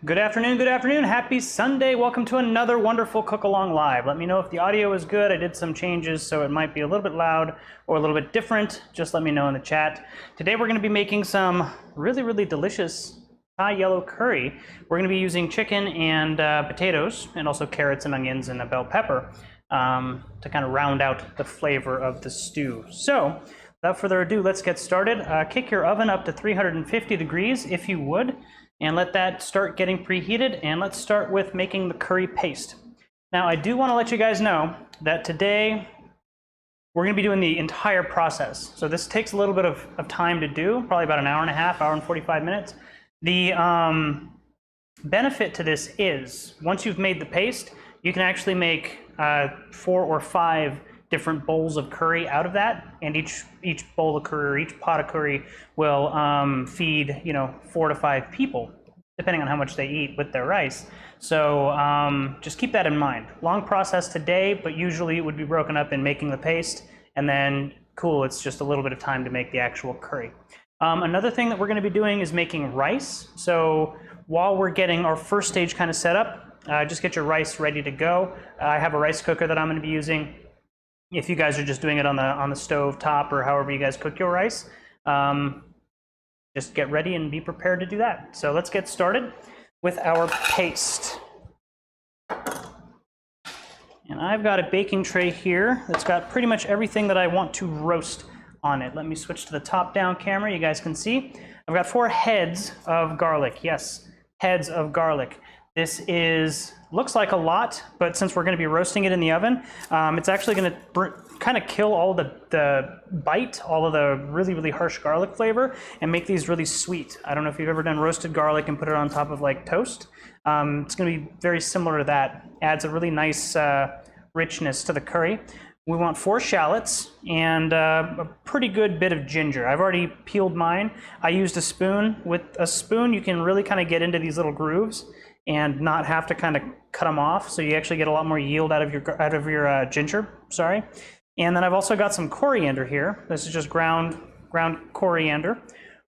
Good afternoon, happy Sunday. Welcome to another wonderful Cook Along Live. Let me know if the audio is good. I did some changes, so it might be a little bit loud or a little bit different. Just let me know in the chat. Today we're gonna be making some really delicious Thai yellow curry. We're gonna be using chicken and potatoes, and also carrots and onions and a bell pepper to kind of round out the flavor of the stew. So, without further ado, let's get started. Kick your oven up to 350 degrees if you would, and let that start getting preheated, and let's start with making the curry paste. Now, I do want to let you guys know that today we're going to be doing the entire process. So this takes a little bit of time to do, probably about an hour and a half, hour and 45 minutes. The benefit to this is, once you've made the paste, you can actually make 4 or 5 different bowls of curry out of that, and each bowl of curry, or each pot of curry will feed 4 to 5 people, depending on how much they eat with their rice. So just keep that in mind. Long process today, but usually it would be broken up in making the paste, and then cool, it's just a little bit of time to make the actual curry. Another thing that we're going to be doing is making rice. So while we're getting our first stage kind of set up, just get your rice ready to go. I have a rice cooker that I'm going to be using. If you guys are just doing it on the stove top or however you guys cook your rice, just get ready and be prepared to do that. So let's get started with our paste. And I've got a baking tray here that's got pretty much everything that I want to roast on it. Let me switch to the top-down camera. You guys can see I've got 4 heads of garlic. Yes, heads of garlic. This looks like a lot, but since we're going to be roasting it in the oven, it's actually going to kind of kill all the bite, all of the really harsh garlic flavor, and make these really sweet. I don't know if you've ever done roasted garlic and put it on top of like toast. It's going to be very similar to that. Adds a really nice richness to the curry. We want 4 shallots and a pretty good bit of ginger. I've already peeled mine. I used a spoon. With a spoon, you can really kind of get into these little grooves and not have to kind of cut them off, so you actually get a lot more yield out of your ginger. Sorry. And then I've also got some coriander here. This is just ground coriander.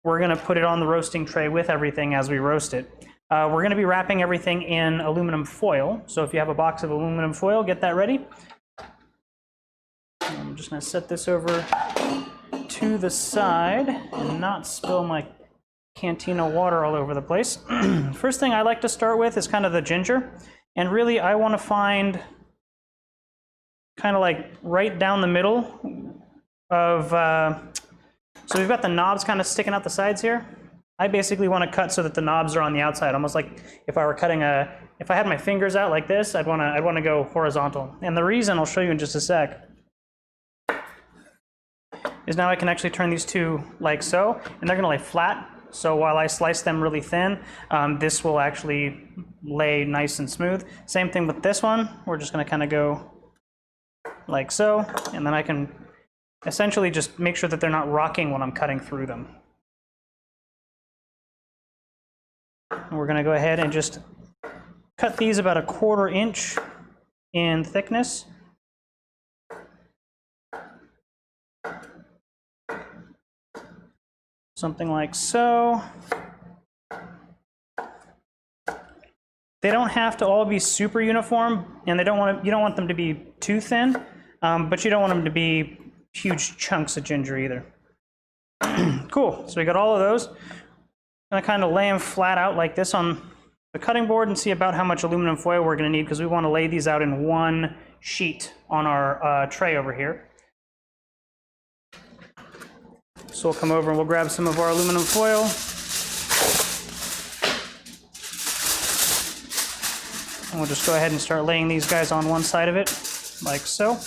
We're going to put it on the roasting tray with everything as we roast it. We're going to be wrapping everything in aluminum foil. So if you have a box of aluminum foil, get that ready. I'm just going to set this over to the side and not spill my cantina water all over the place. First thing I like to start with is kind of the ginger, and really I want to find kind of like right down the middle of so we've got the knobs kind of sticking out the sides here. I basically want to cut so that the knobs are on the outside, almost like if I were cutting if I had my fingers out like this, I'd want to go horizontal. And the reason, I'll show you in just a sec, is now I can actually turn these two like so, and they're going to lay flat. So while I slice them really thin, this will actually lay nice and smooth. Same thing with this one. We're just going to kind of go like so, and then I can essentially just make sure that they're not rocking when I'm cutting through them. And we're going to go ahead and just cut these about a 1/4 inch in thickness. Something like so. They don't have to all be super uniform, and you don't want them to be too thin, but you don't want them to be huge chunks of ginger either. Cool. So we got all of those. I'm gonna kind of lay them flat out like this on the cutting board and see about how much aluminum foil we're gonna need, because we want to lay these out in one sheet on our tray over here. So we'll come over and we'll grab some of our aluminum foil. And we'll just go ahead and start laying these guys on one side of it, like so.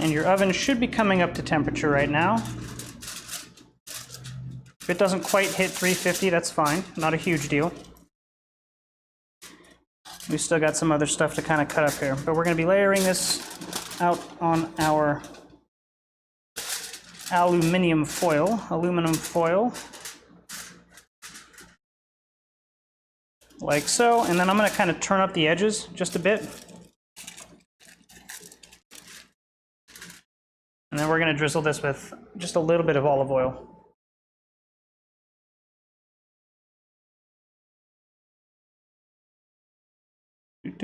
And your oven should be coming up to temperature right now. If it doesn't quite hit 350, that's fine, not a huge deal. We still got some other stuff to kind of cut up here, but we're going to be layering this out on our aluminum foil, like so. And then I'm going to kind of turn up the edges just a bit. And then we're going to drizzle this with just a little bit of olive oil. If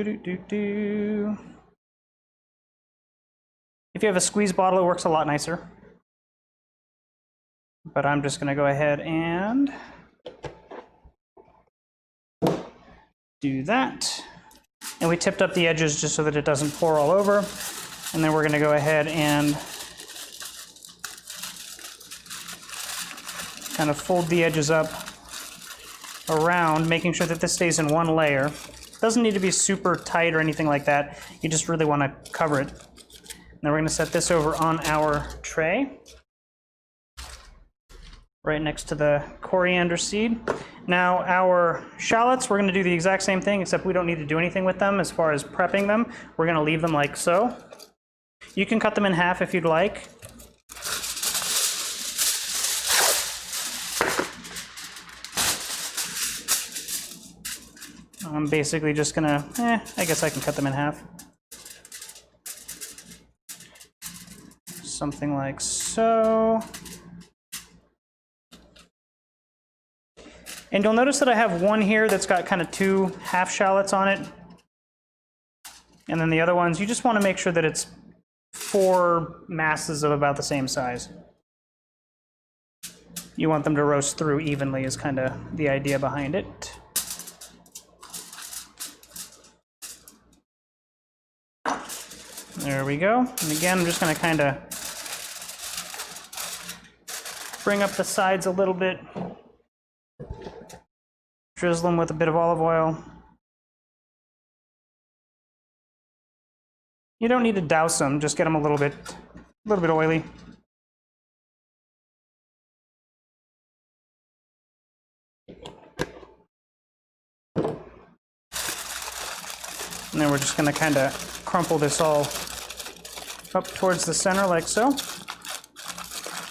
you have a squeeze bottle, it works a lot nicer. But I'm just going to go ahead and do that. And we tipped up the edges just so that it doesn't pour all over. And then we're going to go ahead and kind of fold the edges up around, making sure that this stays in one layer. It doesn't need to be super tight or anything like that. You just really want to cover it. And then we're going to set this over on our tray, right next to the coriander seed. Now our shallots, we're going to do the exact same thing, except we don't need to do anything with them as far as prepping them. We're going to leave them like so. You can cut them in half if you'd like. I'm basically just gonna, I guess I can cut them in half. Something like so. And you'll notice that I have one here that's got kind of two half shallots on it. And then the other ones, you just want to make sure that it's 4 masses of about the same size. You want them to roast through evenly is kind of the idea behind it. There we go. And again, I'm just going to kind of bring up the sides a little bit. Drizzle them with a bit of olive oil. You don't need to douse them, just get them a little bit oily. And then we're just going to kind of crumple this all up towards the center like so.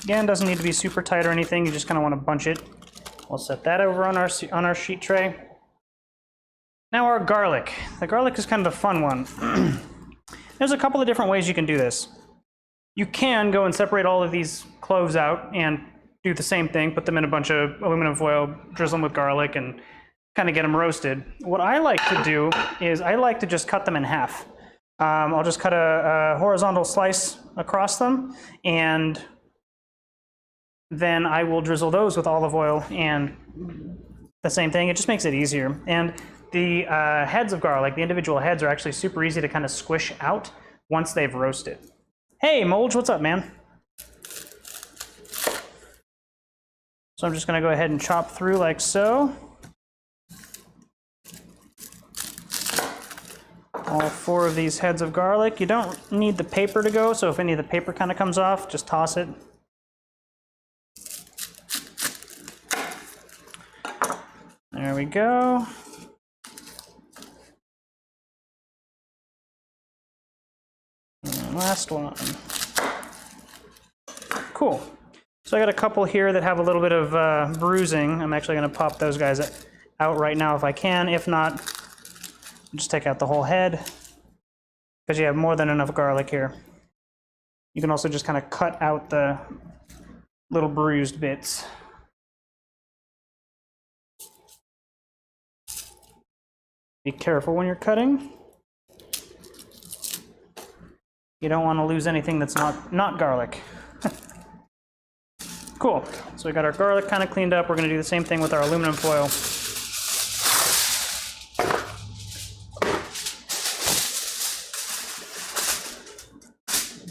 Again, doesn't need to be super tight or anything, you just kind of want to bunch it. We'll set that over on our sheet tray. Now our garlic. The garlic is kind of a fun one. There's a couple of different ways you can do this. You can go and separate all of these cloves out and do the same thing, put them in a bunch of aluminum foil, drizzle them with garlic, and kind of get them roasted. What I like to do is I like to just cut them in half. I'll just cut a horizontal slice across them, and then I will drizzle those with olive oil and the same thing. It just makes it easier. And the heads of garlic, the individual heads, are actually super easy to kind of squish out once they've roasted. Hey, Mulch, what's up, man? So I'm just going to go ahead and chop through like so. All 4 of these heads of garlic. You don't need the paper to go, so if any of the paper kind of comes off, just toss it. There we go. And last one. Cool. So I got a couple here that have a little bit of bruising. I'm actually going to pop those guys out right now if I can. If not, just take out the whole head, because you have more than enough garlic here. You can also just kind of cut out the little bruised bits. Be careful when you're cutting. You don't want to lose anything that's not garlic. Cool. So we got our garlic kind of cleaned up. We're going to do the same thing with our aluminum foil.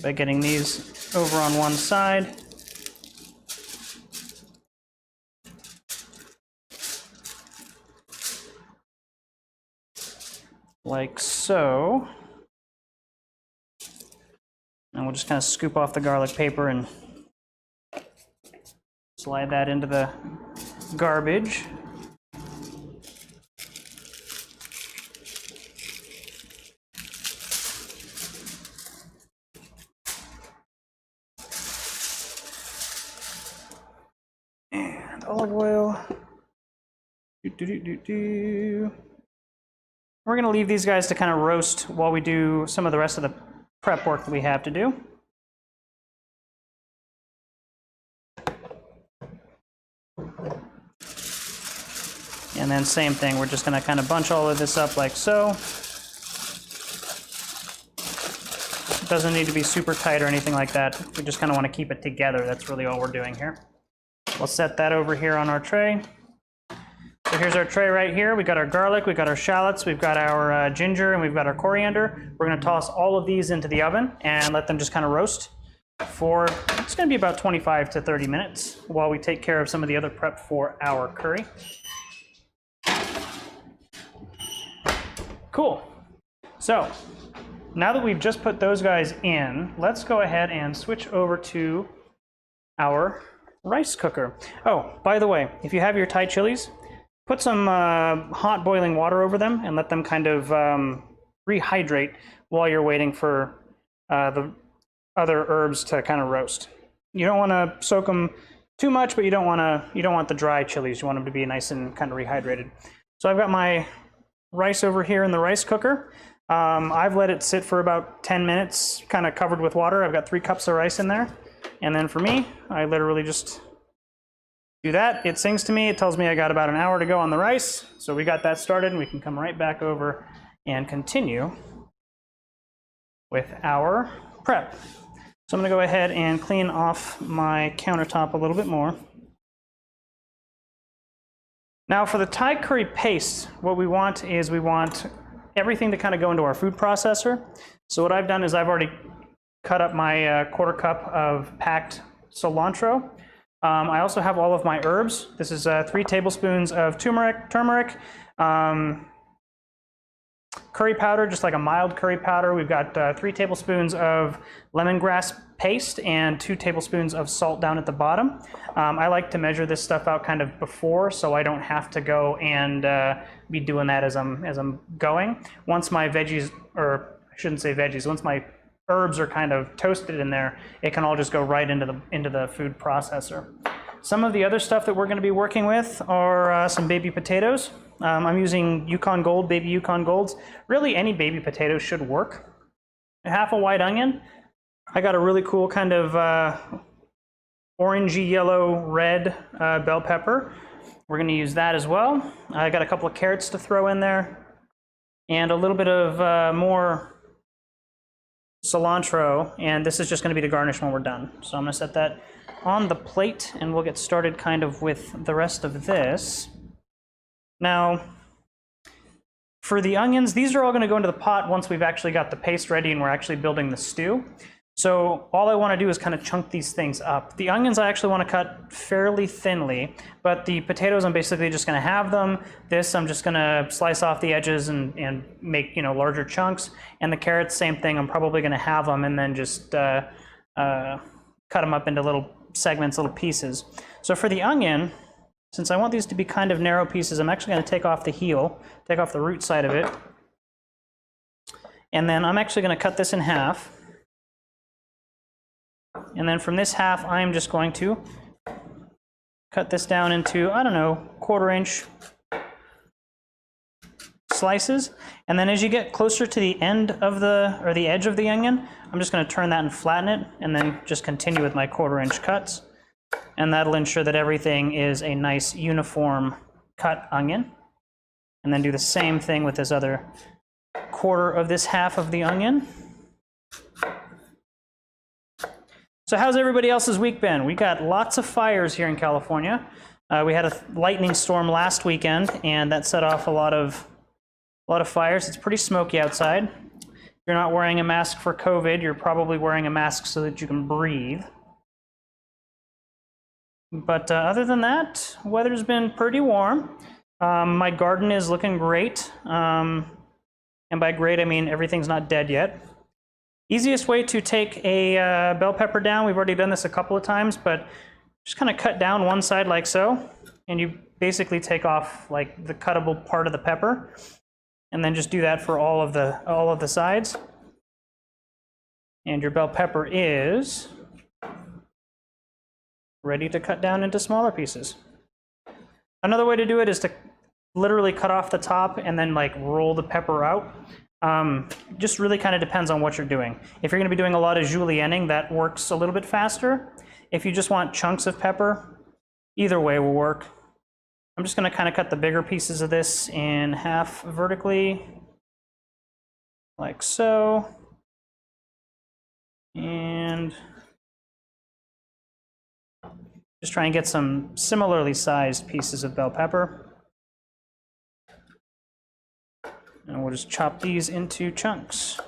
By getting these over on one side. Like so. And we'll just kind of scoop off the garlic paper and slide that into the garbage. And olive oil. We're going to leave these guys to kind of roast while we do some of the rest of the prep work that we have to do. And then same thing, we're just gonna kind of bunch all of this up like so. It doesn't need to be super tight or anything like that. We just kind of want to keep it together. That's really all we're doing here. We'll set that over here on our tray. So here's our tray right here. We got our garlic, we got our shallots, we've got our ginger, and we've got our coriander. We're gonna toss all of these into the oven and let them just kind of roast for, it's gonna be about 25 to 30 minutes while we take care of some of the other prep for our curry. Cool. So now that we've just put those guys in, let's go ahead and switch over to our rice cooker. Oh, by the way, if you have your Thai chilies, put some hot boiling water over them and let them kind of rehydrate while you're waiting for the other herbs to kind of roast. You don't want to soak them too much, but you don't want the dry chilies. You want them to be nice and kind of rehydrated. So I've got my rice over here in the rice cooker. I've let it sit for about 10 minutes, kind of covered with water. I've got 3 cups of rice in there. And then for me, I literally just do that. It sings to me. It tells me I got about an hour to go on the rice. So we got that started, and we can come right back over and continue with our prep. So I'm going to go ahead and clean off my countertop a little bit more. Now for the Thai curry paste, what we want is we want everything to kind of go into our food processor. So what I've done is I've already cut up my 1/4 cup of packed cilantro. I also have all of my herbs. This is 3 tablespoons of turmeric, curry powder, just like a mild curry powder. We've got 3 tablespoons of lemongrass paste and 2 tablespoons of salt down at the bottom. I like to measure this stuff out kind of before, so I don't have to go and be doing that as I'm going. Once my veggies, or I shouldn't say veggies, once my herbs are kind of toasted in there, it can all just go right into the food processor. Some of the other stuff that we're going to be working with are some baby potatoes. I'm using Yukon Gold, baby Yukon Golds. Really, any baby potato should work. Half a white onion. I got a really cool kind of orangey, yellow, red bell pepper. We're going to use that as well. I got a couple of carrots to throw in there, and a little bit of more cilantro, and this is just going to be the garnish when we're done. So I'm going to set that on the plate, and we'll get started kind of with the rest of this. Now, for the onions, these are all going to go into the pot once we've actually got the paste ready and we're actually building the stew. So all I want to do is kind of chunk these things up. The onions I actually want to cut fairly thinly, but the potatoes I'm basically just going to have them. This I'm just going to slice off the edges and make, you know, larger chunks. And the carrots, same thing. I'm probably going to have them and then just cut them up into little segments, little pieces. So for the onion, since I want these to be kind of narrow pieces, I'm actually going to take off the heel, take off the root side of it. And then I'm actually going to cut this in half. And then from this half, I'm just going to cut this down into, I don't know, 1/4 inch slices. And then as you get closer to the end of the edge of the onion, I'm just going to turn that and flatten it, and then just continue with my 1/4 inch cuts. And that'll ensure that everything is a nice uniform cut onion. And then do the same thing with this other 1/4 of this half of the onion. So how's everybody else's week been? We got lots of fires here in California. We had a lightning storm last weekend, and that set off a lot of fires. It's pretty smoky outside. If you're not wearing a mask for COVID, you're probably wearing a mask so that you can breathe. But other than that, weather's been pretty warm. My garden is looking great. And by great, I mean everything's not dead yet. Easiest way to take a bell pepper down, we've already done this a couple of times, but just kind of cut down one side like so, and you basically take off like the cuttable part of the pepper, and then just do that for all of the sides. And your bell pepper is ready to cut down into smaller pieces. Another way to do it is to literally cut off the top and then like roll the pepper out. Just really kind of depends on what you're doing. If you're going to be doing a lot of julienning, that works a little bit faster. If you just want chunks of pepper, either way will work. I'm just going to kind of cut the bigger pieces of this in half vertically, like so. And just try and get some similarly sized pieces of bell pepper. And we'll just chop these into chunks.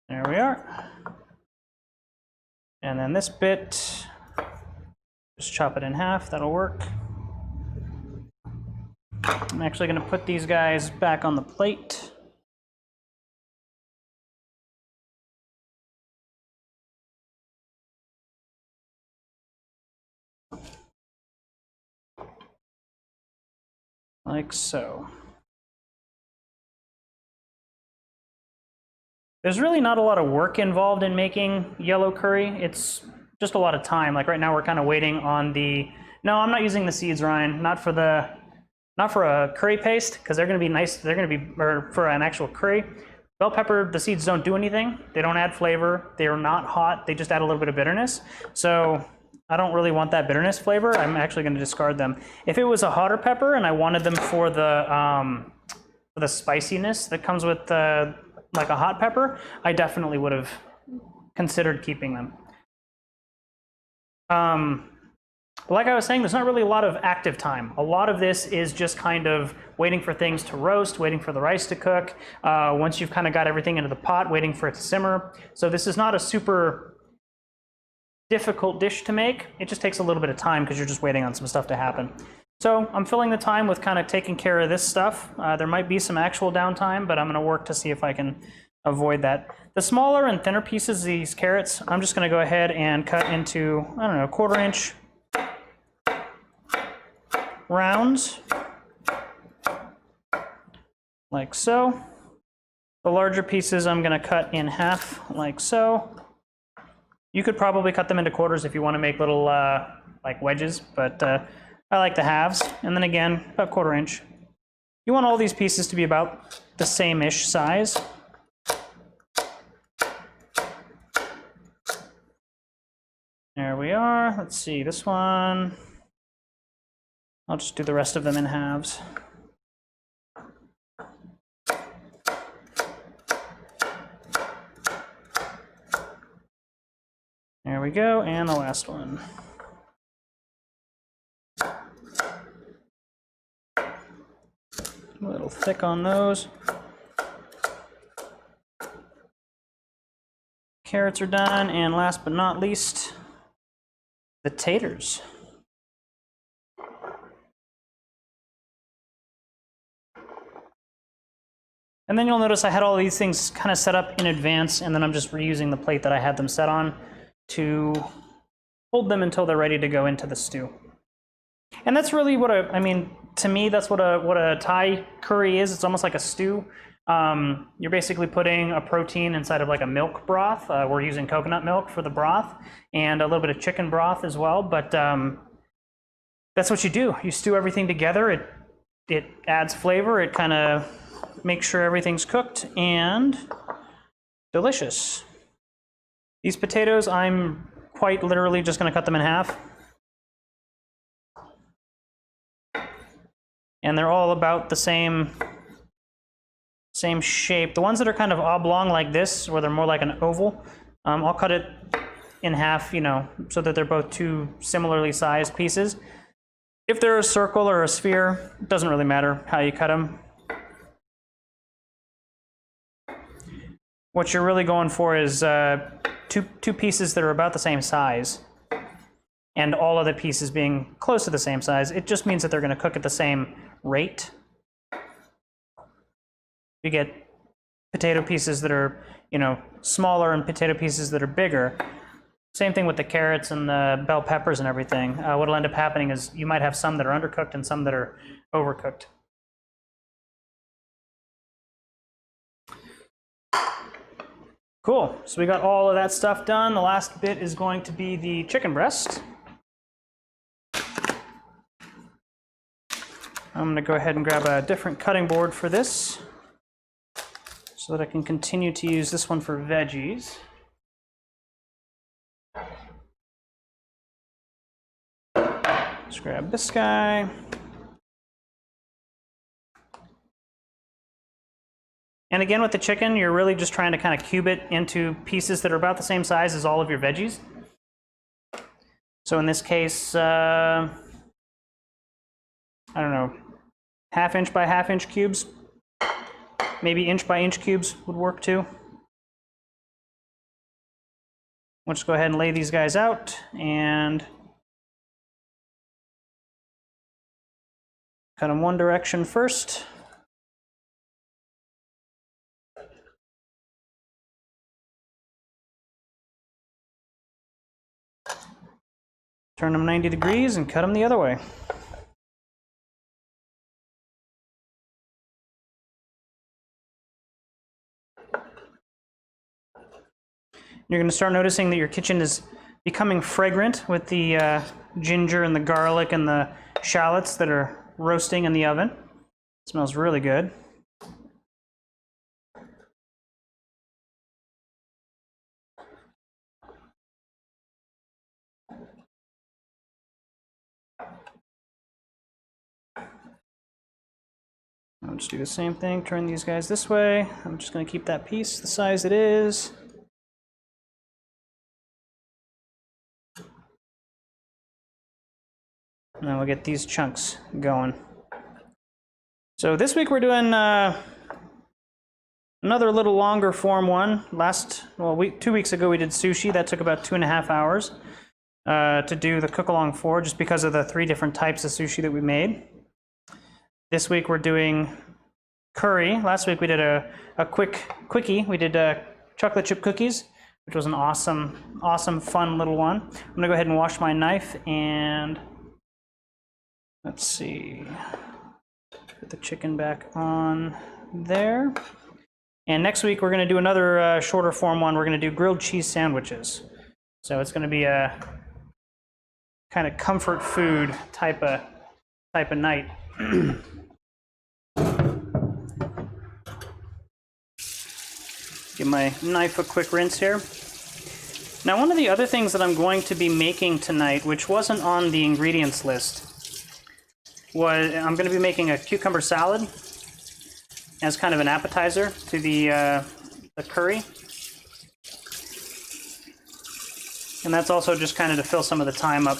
There we are. And then this bit, just chop it in half, that'll work. I'm actually going to put these guys back on the plate. Like so. There's really not a lot of work involved in making yellow curry. It's just a lot of time. Like right now we're kind of waiting on the, no, I'm not using the seeds, Ryan, not for a curry paste, because they're going to be nice. They're going to be, or for an actual curry. Bell pepper, the seeds don't do anything. They don't add flavor. They're not hot. They just add a little bit of bitterness. So I don't really want that bitterness flavor. I'm actually going to discard them. If it was a hotter pepper and I wanted them for the spiciness that comes with like a hot pepper, I definitely would have considered keeping them. Like I was saying, there's not really a lot of active time. A lot of this is just kind of waiting for things to roast, waiting for the rice to cook. Once you've kind of got everything into the pot, waiting for it to simmer. So this is not a super difficult dish to make. It just takes a little bit of time because you're just waiting on some stuff to happen. So I'm filling the time with kind of taking care of this stuff. There might be some actual downtime, but I'm going to work to see if I can avoid that. The smaller and thinner pieces, these carrots, I'm just going to go ahead and cut into, I don't know, 1/4 inch rounds, like so. The larger pieces I'm going to cut in half, like so. You could probably cut them into quarters if you want to make little like wedges, but I like the halves. And then again, about 1/4 inch. You want all these pieces to be about the same-ish size. There we are. Let's see, this one, I'll just do the rest of them in halves. There we go, and the last one. A little thick on those. Carrots are done, and last but not least, the taters. And then you'll notice I had all these things kind of set up in advance, and then I'm just reusing the plate that I had them set on to hold them until they're ready to go into the stew. And that's really what I mean, to me, that's what a Thai curry is. It's almost like a stew. You're basically putting a protein inside of like a milk broth. We're using coconut milk for the broth and a little bit of chicken broth as well. But that's what you do. You stew everything together. It adds flavor. It kind of makes sure everything's cooked and delicious. These potatoes, I'm quite literally just going to cut them in half. And they're all about the same shape. The ones that are kind of oblong like this, where they're more like an oval, I'll cut it in half, you know, so that they're both two similarly sized pieces. If they're a circle or a sphere, it doesn't really matter how you cut them. What you're really going for is two pieces that are about the same size, and all of the pieces being close to the same size. It just means that they're going to cook at the same rate. You get potato pieces that are, you know, smaller and potato pieces that are bigger. Same thing with the carrots and the bell peppers and everything. What'll end up happening is you might have some that are undercooked and some that are overcooked. Cool, so we got all of that stuff done. The last bit is going to be the chicken breast. I'm going to go ahead and grab a different cutting board for this so that I can continue to use this one for veggies. Let's grab this guy. And again, with the chicken, you're really just trying to kind of cube it into pieces that are about the same size as all of your veggies. So in this case, I don't know, 1/2 inch by 1/2 inch cubes. Maybe inch by inch cubes would work too. We'll just go ahead and lay these guys out and cut them one direction first. Turn them 90 degrees and cut them the other way. You're going to start noticing that your kitchen is becoming fragrant with the ginger and the garlic and the shallots that are roasting in the oven. It smells really good. I'll just do the same thing, turn these guys this way. I'm just going to keep that piece the size it is. And then we'll get these chunks going. So this week we're doing another little longer form one. 2 weeks ago we did sushi. That took about 2.5 hours to do the cook-along for, just because of the 3 different types of sushi that we made. This week we're doing curry. Last week we did a quickie. We did chocolate chip cookies, which was an awesome, fun little one. I'm gonna go ahead and wash my knife and let's see. Put the chicken back on there. And next week we're gonna do another shorter form one. We're gonna do grilled cheese sandwiches. So it's gonna be a kind of comfort food type of night. Give my knife a quick rinse here. Now, one of the other things that I'm going to be making tonight, which wasn't on the ingredients list, was I'm going to be making a cucumber salad as kind of an appetizer to the curry. And that's also just kind of to fill some of the time up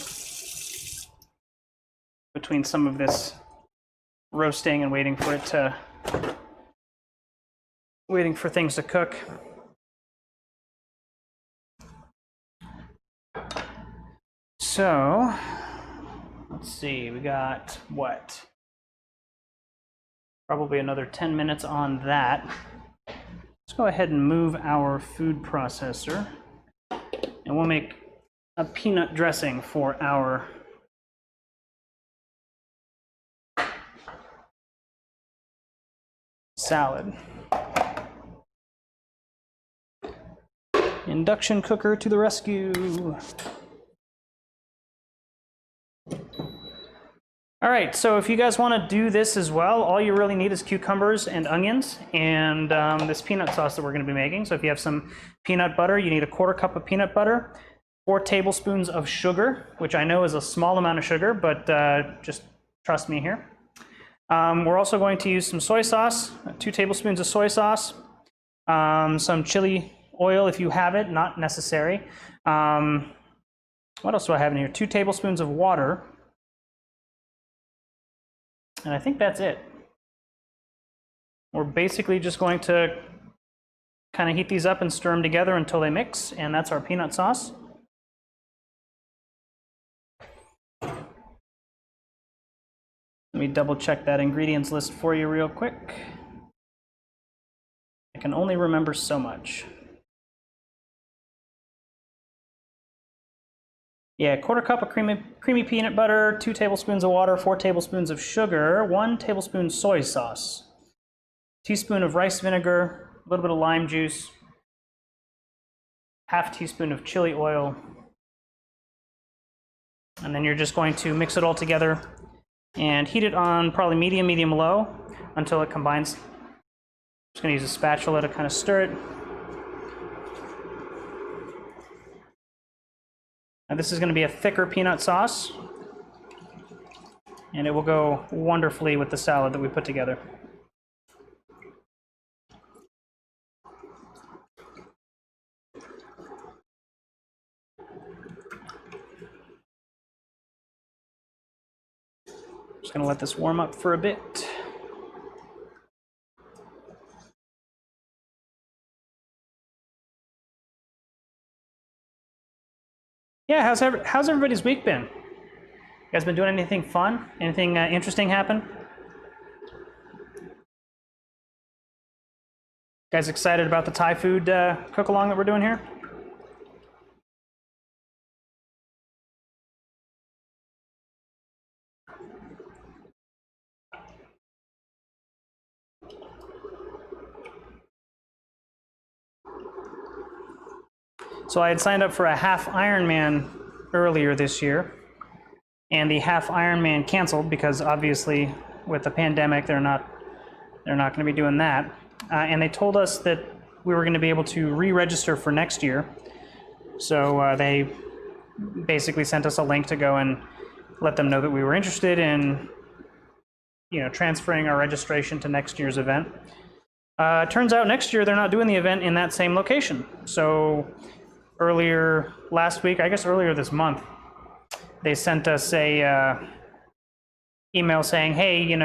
between some of this roasting and waiting for things to cook. So let's see, we got what? Probably another 10 minutes on that. Let's go ahead and move our food processor, and we'll make a peanut dressing for our salad. Induction cooker to the rescue. All right, so if you guys want to do this as well, all you really need is cucumbers and onions and this peanut sauce that we're going to be making. So if you have some peanut butter, you need 1/4 cup of peanut butter, 4 tablespoons of sugar, which I know is a small amount of sugar, but just trust me here. We're also going to use some soy sauce, 2 tablespoons of soy sauce, some chili oil if you have it, not necessary. What else do I have in here? 2 tablespoons of water. And I think that's it. We're basically just going to kind of heat these up and stir them together until they mix, and that's our peanut sauce. Let me double check that ingredients list for you real quick. I can only remember so much. Yeah, 1/4 cup of creamy peanut butter, 2 tablespoons of water, 4 tablespoons of sugar, 1 tablespoon soy sauce, teaspoon of rice vinegar, a little bit of lime juice, 1/2 teaspoon of chili oil, and then you're just going to mix it all together and heat it on probably medium low until it combines. Just going to use a spatula to kind of stir it. Now this is going to be a thicker peanut sauce. and it will go wonderfully with the salad that we put together. Just gonna let this warm up for a bit. Yeah, how's everybody's week been? You guys been doing anything fun? Anything interesting happen? Guys excited about the Thai food cook-along that we're doing here? So I had signed up for a half Ironman earlier this year, and the half Ironman canceled because obviously with the pandemic they're not going to be doing that. And they told us that we were going to be able to re-register for next year. So they basically sent us a link to go and let them know that we were interested in, transferring our registration to next year's event. Turns out next year they're not doing the event in that same location. So earlier last week, I guess earlier this month, they sent us a email saying, hey,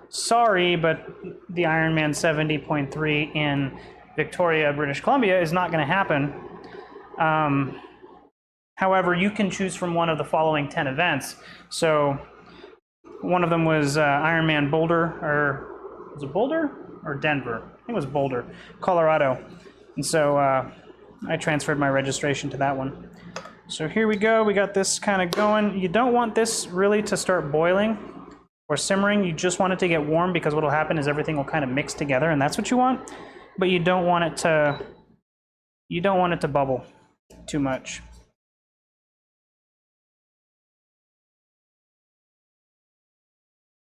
sorry, but the Ironman 70.3 in Victoria, British Columbia is not going to happen. However, you can choose from one of the following 10 events. So one of them was Ironman Boulder, or was it Boulder or Denver? I think it was Boulder, Colorado. And so I transferred my registration to that one. So here we go. We got this kind of going. You don't want this really to start boiling or simmering. You just want it to get warm, because what will happen is everything will kind of mix together, and that's what you want. But you don't want it to bubble too much.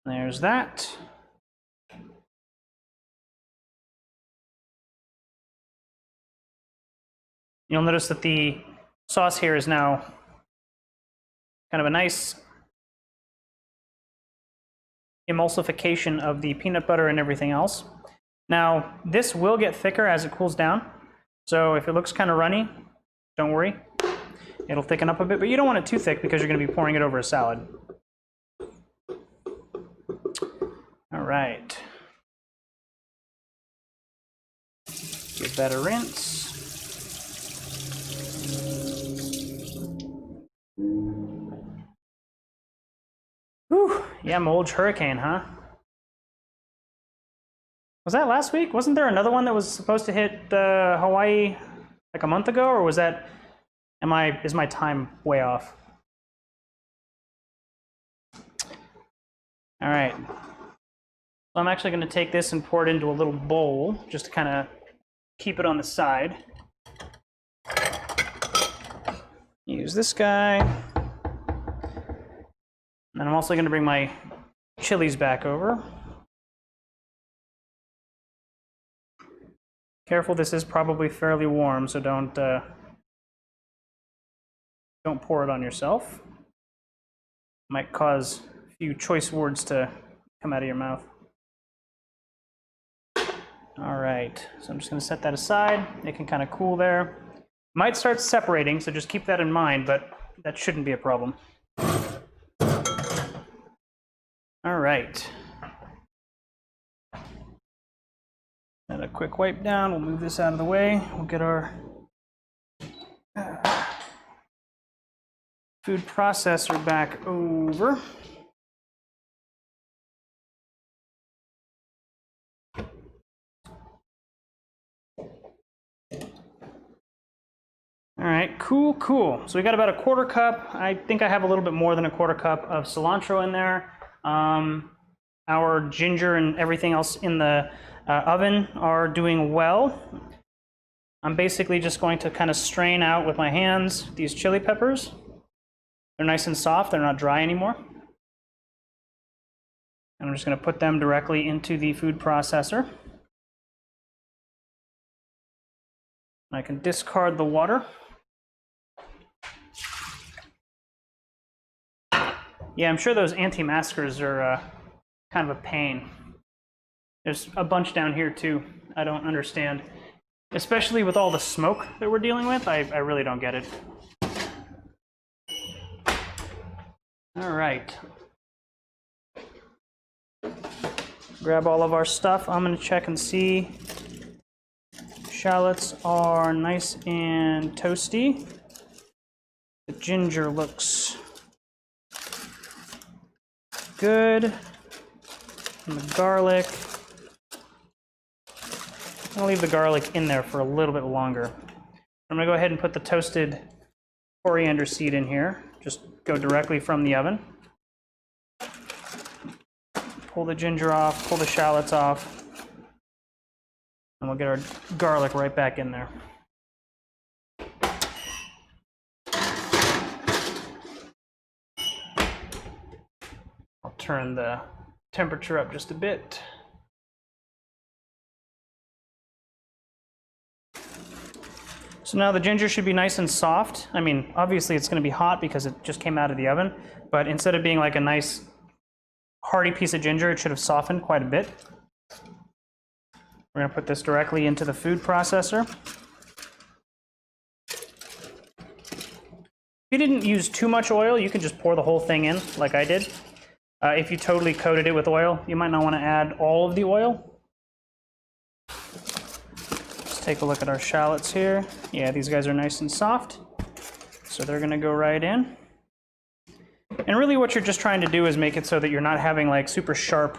There's that. You'll notice that the sauce here is now kind of a nice emulsification of the peanut butter and everything else. Now, this will get thicker as it cools down. So if it looks kind of runny, don't worry. It'll thicken up a bit, but you don't want it too thick because you're going to be pouring it over a salad. All right. Give that a rinse. Whew, yeah, Mulch hurricane, huh? Was that last week? Wasn't there another one that was supposed to hit Hawaii like a month ago, or was that, is my time way off? All right. So I'm actually going to take this and pour it into a little bowl just to kind of keep it on the side. Use this guy. And I'm also going to bring my chilies back over. Careful, this is probably fairly warm, so don't pour it on yourself. Might cause a few choice words to come out of your mouth. All right, so I'm just going to set that aside. It can kind of cool there. Might start separating, so just keep that in mind, but that shouldn't be a problem. All right. And a quick wipe down. We'll move this out of the way. We'll get our food processor back over. All right, cool. So we got about a quarter cup. I think I have a little bit more than a quarter cup of cilantro in there. Our ginger and everything else in the oven are doing well. I'm basically just going to kind of strain out with my hands these chili peppers. They're nice and soft, they're not dry anymore. And I'm just going to put them directly into the food processor. I can discard the water. Yeah, I'm sure those anti-maskers are kind of a pain. There's a bunch down here too. I don't understand. Especially with all the smoke that we're dealing with, I really don't get it. All right. Grab all of our stuff. I'm gonna check and see. Shallots are nice and toasty. The ginger looks good. And the garlic. I'm gonna leave the garlic in there for a little bit longer. I'm gonna go ahead and put the toasted coriander seed in here. Just go directly from the oven. Pull the ginger off, pull the shallots off, and we'll get our garlic right back in there. I'll turn the temperature up just a bit. So now the ginger should be nice and soft. I mean, obviously it's going to be hot because it just came out of the oven, but instead of being like a nice hearty piece of ginger, it should have softened quite a bit. We're going to put this directly into the food processor. If you didn't use too much oil, you can just pour the whole thing in like I did. If you totally coated it with oil, you might not want to add all of the oil. Let's take a look at our shallots here. Yeah, these guys are nice and soft, so they're going to go right in. And really what you're just trying to do is make it so that you're not having like super sharp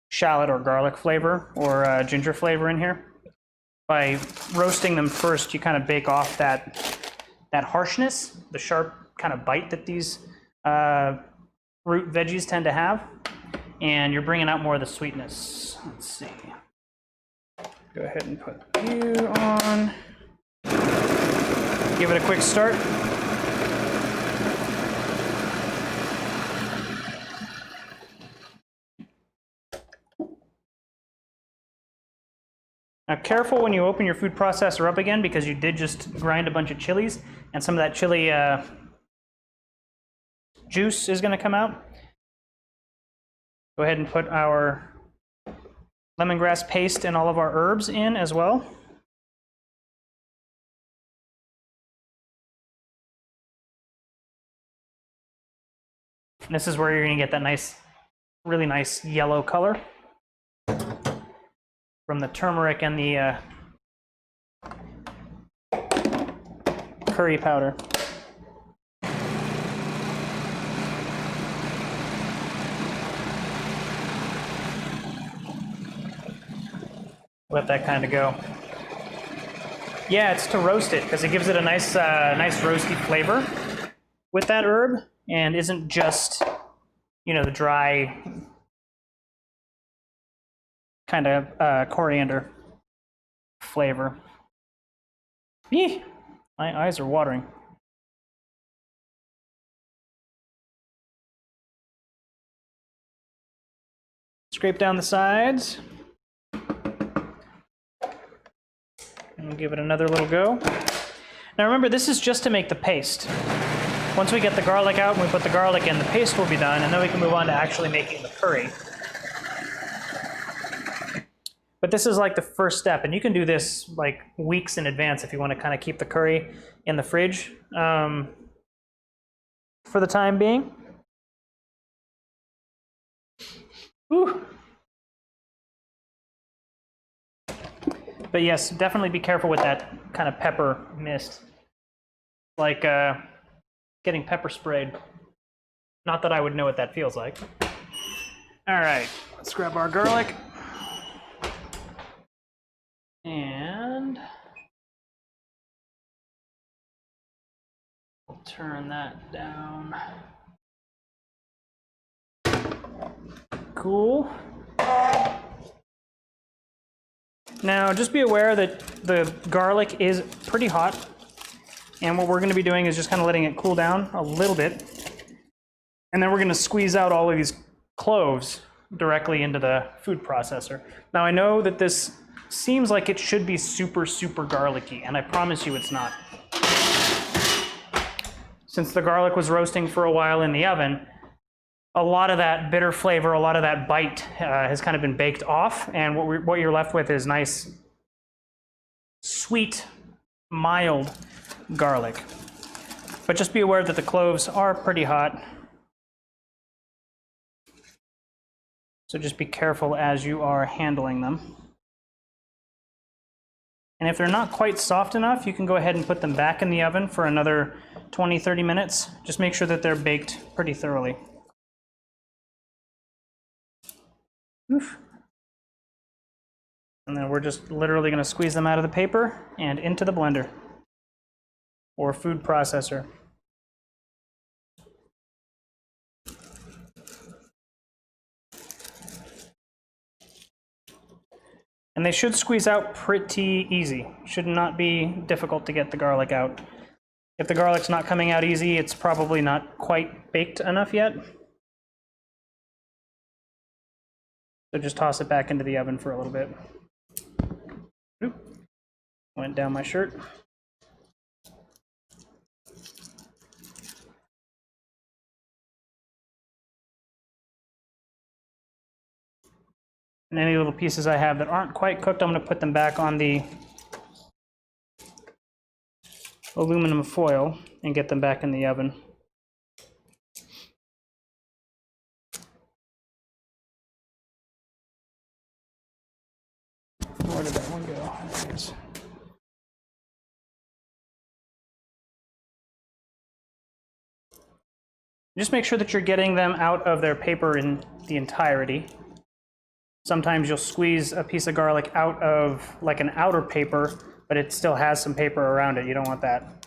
shallot or garlic flavor or ginger flavor in here. By roasting them first, you kind of bake off that harshness, the sharp kind of bite that these root veggies tend to have, and you're bringing out more of the sweetness. Let's see. Go ahead and put you on. Give it a quick start. Now careful when you open your food processor up again, because you did just grind a bunch of chilies, and some of that chili juice is going to come out. Go ahead and put our lemongrass paste and all of our herbs in as well. And this is where you're going to get that nice, really nice yellow color from the turmeric and the curry powder. Let that kind of go. Yeah, it's to roast it because it gives it a nice, nice roasty flavor with that herb, and isn't just, you know, the dry kind of coriander flavor. Eeh, my eyes are watering. Scrape down the sides. And we'll give it another little go. Now remember, this is just to make the paste. Once we get the garlic out and we put the garlic in, the paste will be done, and then we can move on to actually making the curry. But this is like the first step, and you can do this like weeks in advance if you want to kind of keep the curry in the fridge for the time being. Whew. But yes, definitely be careful with that kind of pepper mist. Like getting pepper sprayed. Not that I would know what that feels like. All right, let's grab our garlic. And we'll turn that down. Cool. Now, just be aware that the garlic is pretty hot, and what we're going to be doing is just kind of letting it cool down a little bit, and then we're going to squeeze out all of these cloves directly into the food processor. Now, I know that this seems like it should be super, super garlicky, and I promise you it's not. Since the garlic was roasting for a while in the oven, a lot of that bitter flavor, a lot of that bite has kind of been baked off, and what you're left with is nice, sweet, mild garlic. But just be aware that the cloves are pretty hot. So just be careful as you are handling them. And if they're not quite soft enough, you can go ahead and put them back in the oven for another 20-30 minutes. Just make sure that they're baked pretty thoroughly. Oof. And then we're just literally going to squeeze them out of the paper and into the blender or food processor. And they should squeeze out pretty easy. Should not be difficult to get the garlic out. If the garlic's not coming out easy, it's probably not quite baked enough yet. So just toss it back into the oven for a little bit. Oop. Went down my shirt. And any little pieces I have that aren't quite cooked, I'm going to put them back on the aluminum foil and get them back in the oven. Where did that one go? There it is. Just make sure that you're getting them out of their paper in the entirety. Sometimes you'll squeeze a piece of garlic out of like an outer paper, but it still has some paper around it. You don't want that.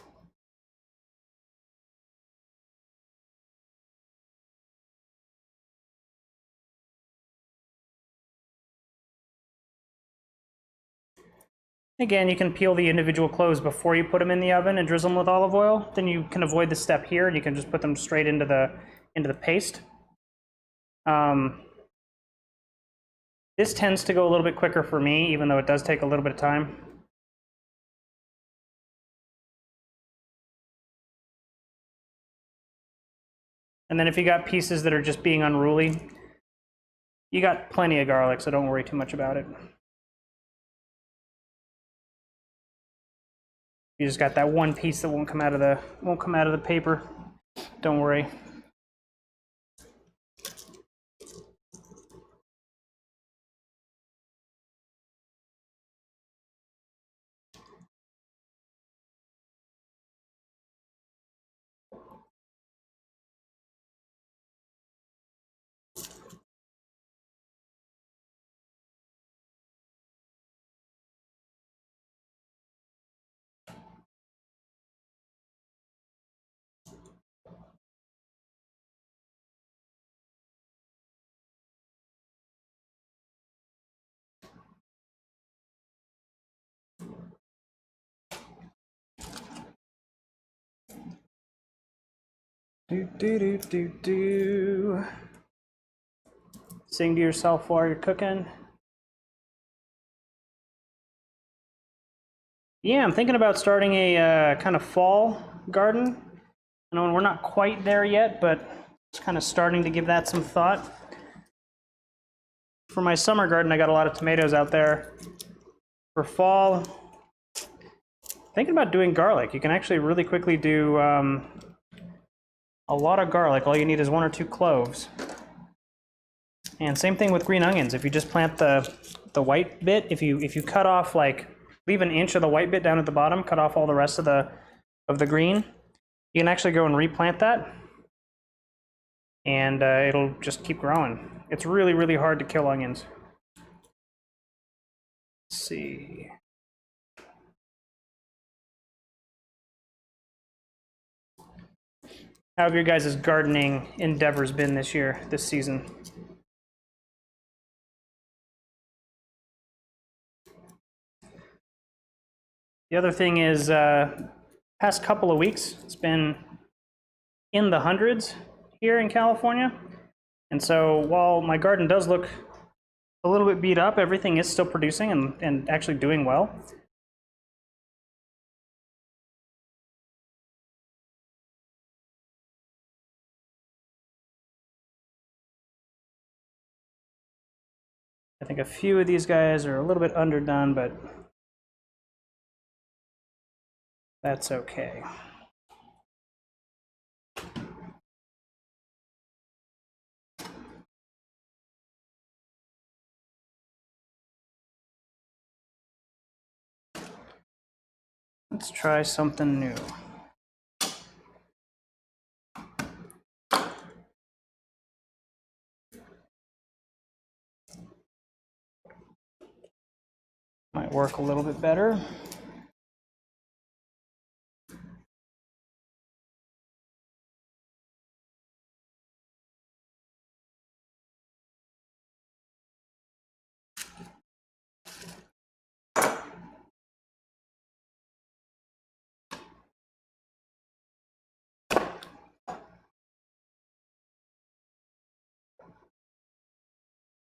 Again, you can peel the individual cloves before you put them in the oven and drizzle them with olive oil. Then you can avoid the step here, and you can just put them straight into the paste. This tends to go a little bit quicker for me, even though it does take a little bit of time. And then if you got pieces that are just being unruly, you got plenty of garlic, so don't worry too much about it. You just got that one piece that won't come out of the paper. Don't worry. Do. Sing to yourself while you're cooking. Yeah, I'm thinking about starting a kind of fall garden. I know we're not quite there yet, but it's kind of starting to give that some thought. For my summer garden, I got a lot of tomatoes out there. For fall, thinking about doing garlic. You can actually really quickly do a lot of garlic. All you need is 1 or 2 cloves. And same thing with green onions. If you just plant the white bit, if you cut off, like, leave an inch of the white bit down at the bottom, cut off all the rest of the green, you can actually go and replant that, and it'll just keep growing. It's really, really hard to kill onions. Let's see. How have your guys' gardening endeavors been this season? The other thing is, past couple of weeks, it's been in the hundreds here in California. And so while my garden does look a little bit beat up, everything is still producing and actually doing well. think a few of these guys are a little bit underdone, but that's okay. Let's try something new. Might work a little bit better.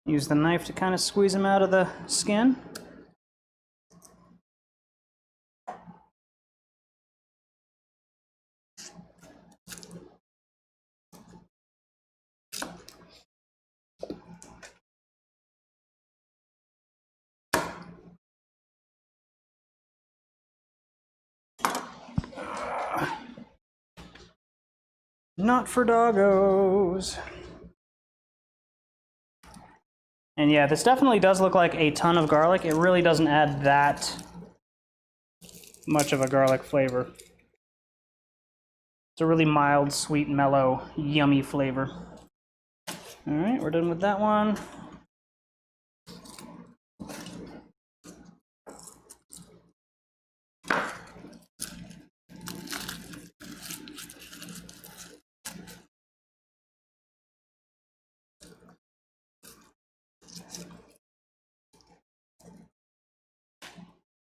Use the knife to kind of squeeze them out of the skin. Not for doggos. And yeah, this definitely does look like a ton of garlic. It really doesn't add that much of a garlic flavor. It's a really mild, sweet, mellow, yummy flavor. All right, we're done with that one.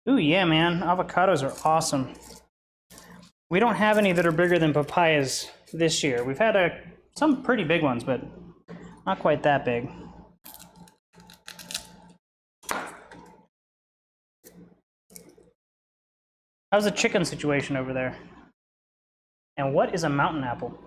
Ooh, yeah, man, avocados are awesome. We don't have any that are bigger than papayas this year. We've had some pretty big ones, but not quite that big. How's the chicken situation over there? And what is a mountain apple?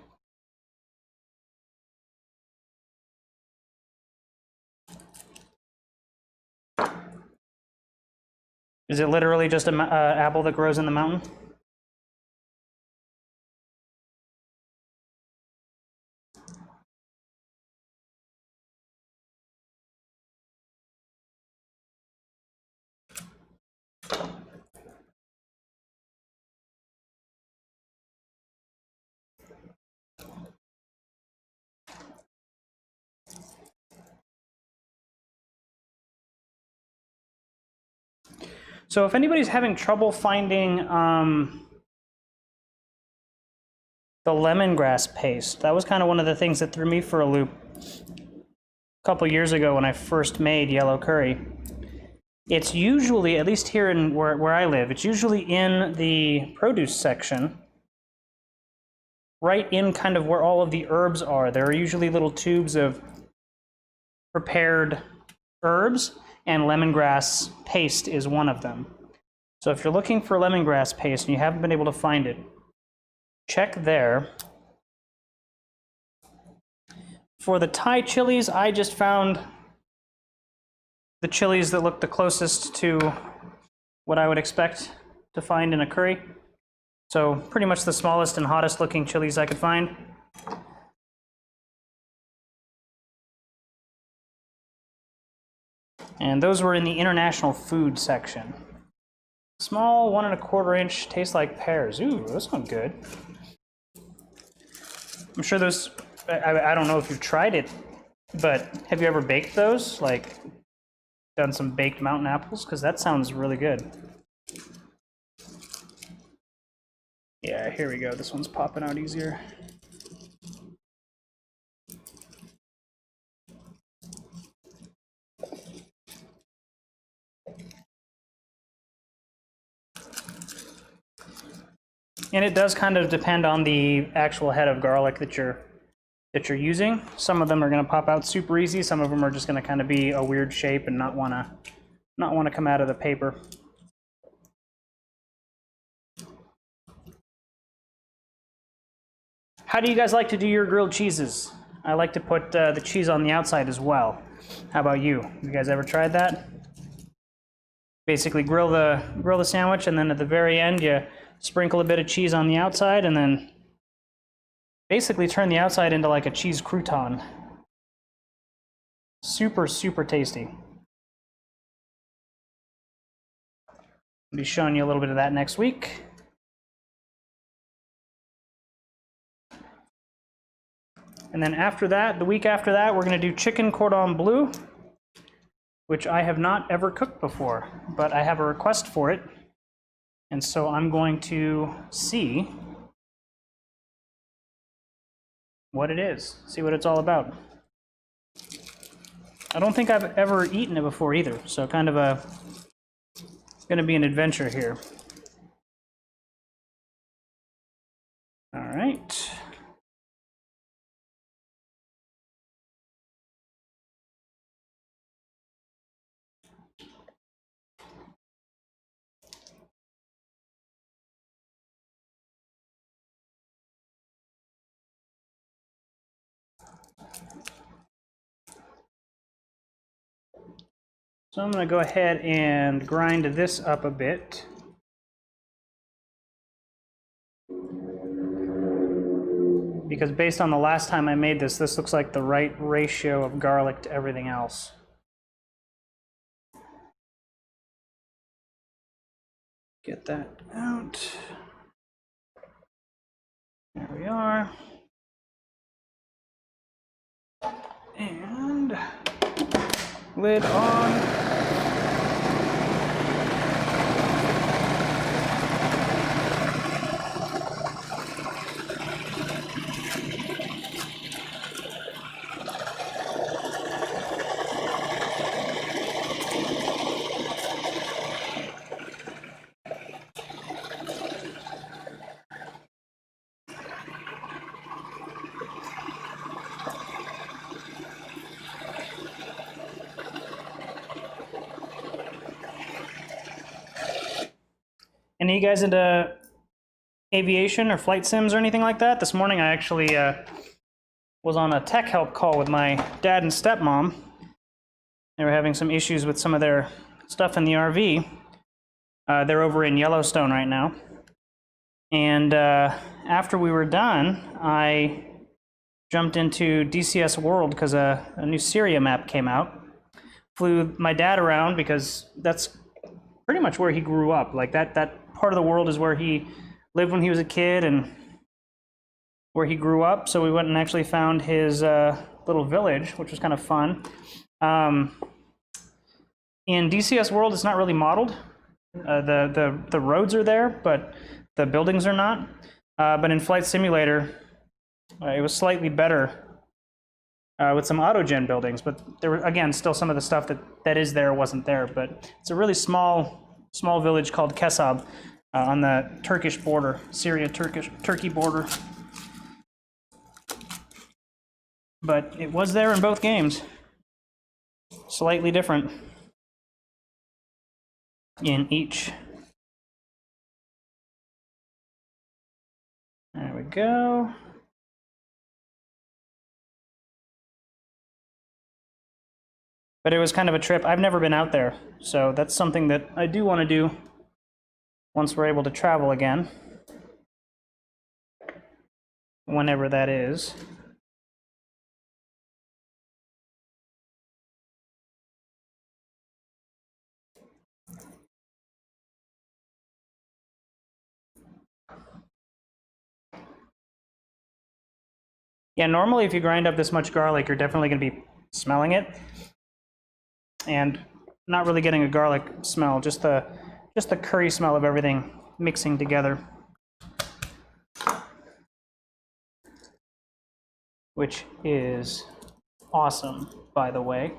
Is it literally just an apple that grows in the mountain? So if anybody's having trouble finding the lemongrass paste, that was kind of one of the things that threw me for a loop a couple years ago when I first made yellow curry. It's usually, at least here in where I live, it's usually in the produce section, right in kind of where all of the herbs are. There are usually little tubes of prepared herbs, and lemongrass paste is one of them. So if you're looking for lemongrass paste and you haven't been able to find it, check there. For the Thai chilies, I just found the chilies that look the closest to what I would expect to find in a curry. So pretty much the smallest and hottest looking chilies I could find. And those were in the international food section. Small, 1 1/4 inch, tastes like pears. Ooh, those sound good. I'm sure those, I don't know if you've tried it, but have you ever baked those? Like, done some baked mountain apples? Because that sounds really good. Yeah, here we go. This one's popping out easier. And it does kind of depend on the actual head of garlic that you're using. Some of them are going to pop out super easy. Some of them are just going to kind of be a weird shape and not want to come out of the paper. How do you guys like to do your grilled cheeses? I like to put the cheese on the outside as well. How about you? You guys ever tried that? Basically grill the sandwich, and then at the very end you sprinkle a bit of cheese on the outside, and then basically turn the outside into like a cheese crouton. Super, super tasty. I'll be showing you a little bit of that next week. And then after that, the week after that, we're going to do chicken cordon bleu, which I have not ever cooked before, but I have a request for it. And so I'm going to see what it is, see what it's all about. I don't think I've ever eaten it before either, so kind of going to be an adventure here. All right. So I'm going to go ahead and grind this up a bit. Because based on the last time I made this, this looks like the right ratio of garlic to everything else. Get that out. There we are. And lid on. Any of you guys into aviation or flight sims or anything like that? This morning I actually was on a tech help call with my dad and stepmom. They were having some issues with some of their stuff in the RV. They're over in Yellowstone right now. And after we were done, I jumped into DCS World because a new Syria map came out. Flew my dad around because that's pretty much where he grew up. Like that part of the world is where he lived when he was a kid and where he grew up. So we went and actually found his little village, which was kind of fun. In DCS World, it's not really modeled. The roads are there, but the buildings are not. But in Flight Simulator, it was slightly better with some autogen buildings. But there were, again, still some of the stuff that is there wasn't there. But it's a really small village called Kesab on the Turkish border, Syria-Turkey border. But it was there in both games. Slightly different in each. There we go. But it was kind of a trip. I've never been out there, so that's something that I do want to do once we're able to travel again, whenever that is. Yeah, normally if you grind up this much garlic, you're definitely going to be smelling it. And not really getting a garlic smell, just the curry smell of everything mixing together, which is awesome, by the way.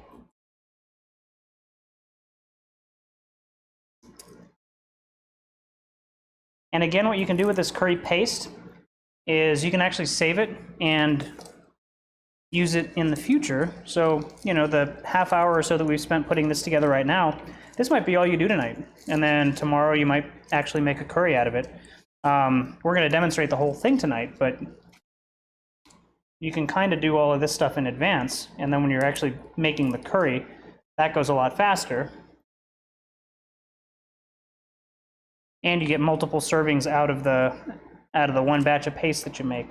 And again, what you can do with this curry paste is you can actually save it and use it in the future. So, you know, the half hour or so that we've spent putting this together right now, this might be all you do tonight. And then tomorrow you might actually make a curry out of it. We're going to demonstrate the whole thing tonight, but you can kind of do all of this stuff in advance, and then when you're actually making the curry, that goes a lot faster. And you get multiple servings out of the one batch of paste that you make.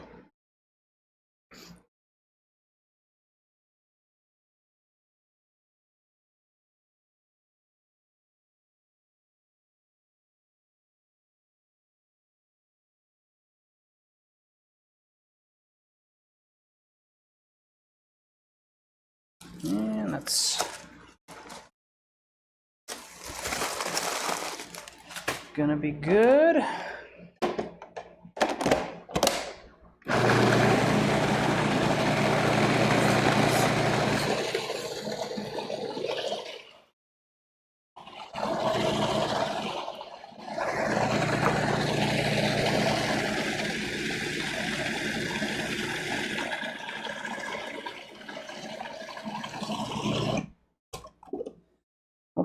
And that's gonna be good.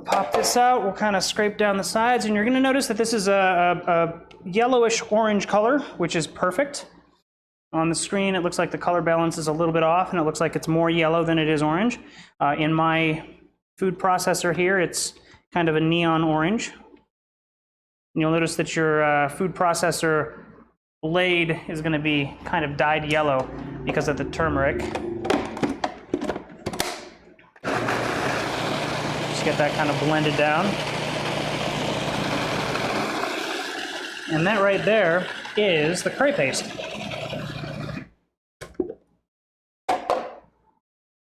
Pop this out, we'll kind of scrape down the sides, and you're going to notice that this is a yellowish orange color, which is perfect. On the screen, it looks like the color balance is a little bit off, and it looks like it's more yellow than it is orange. In my food processor here, it's kind of a neon orange. And you'll notice that your food processor blade is going to be kind of dyed yellow because of the turmeric. Get that kind of blended down. And that right there is the curry paste.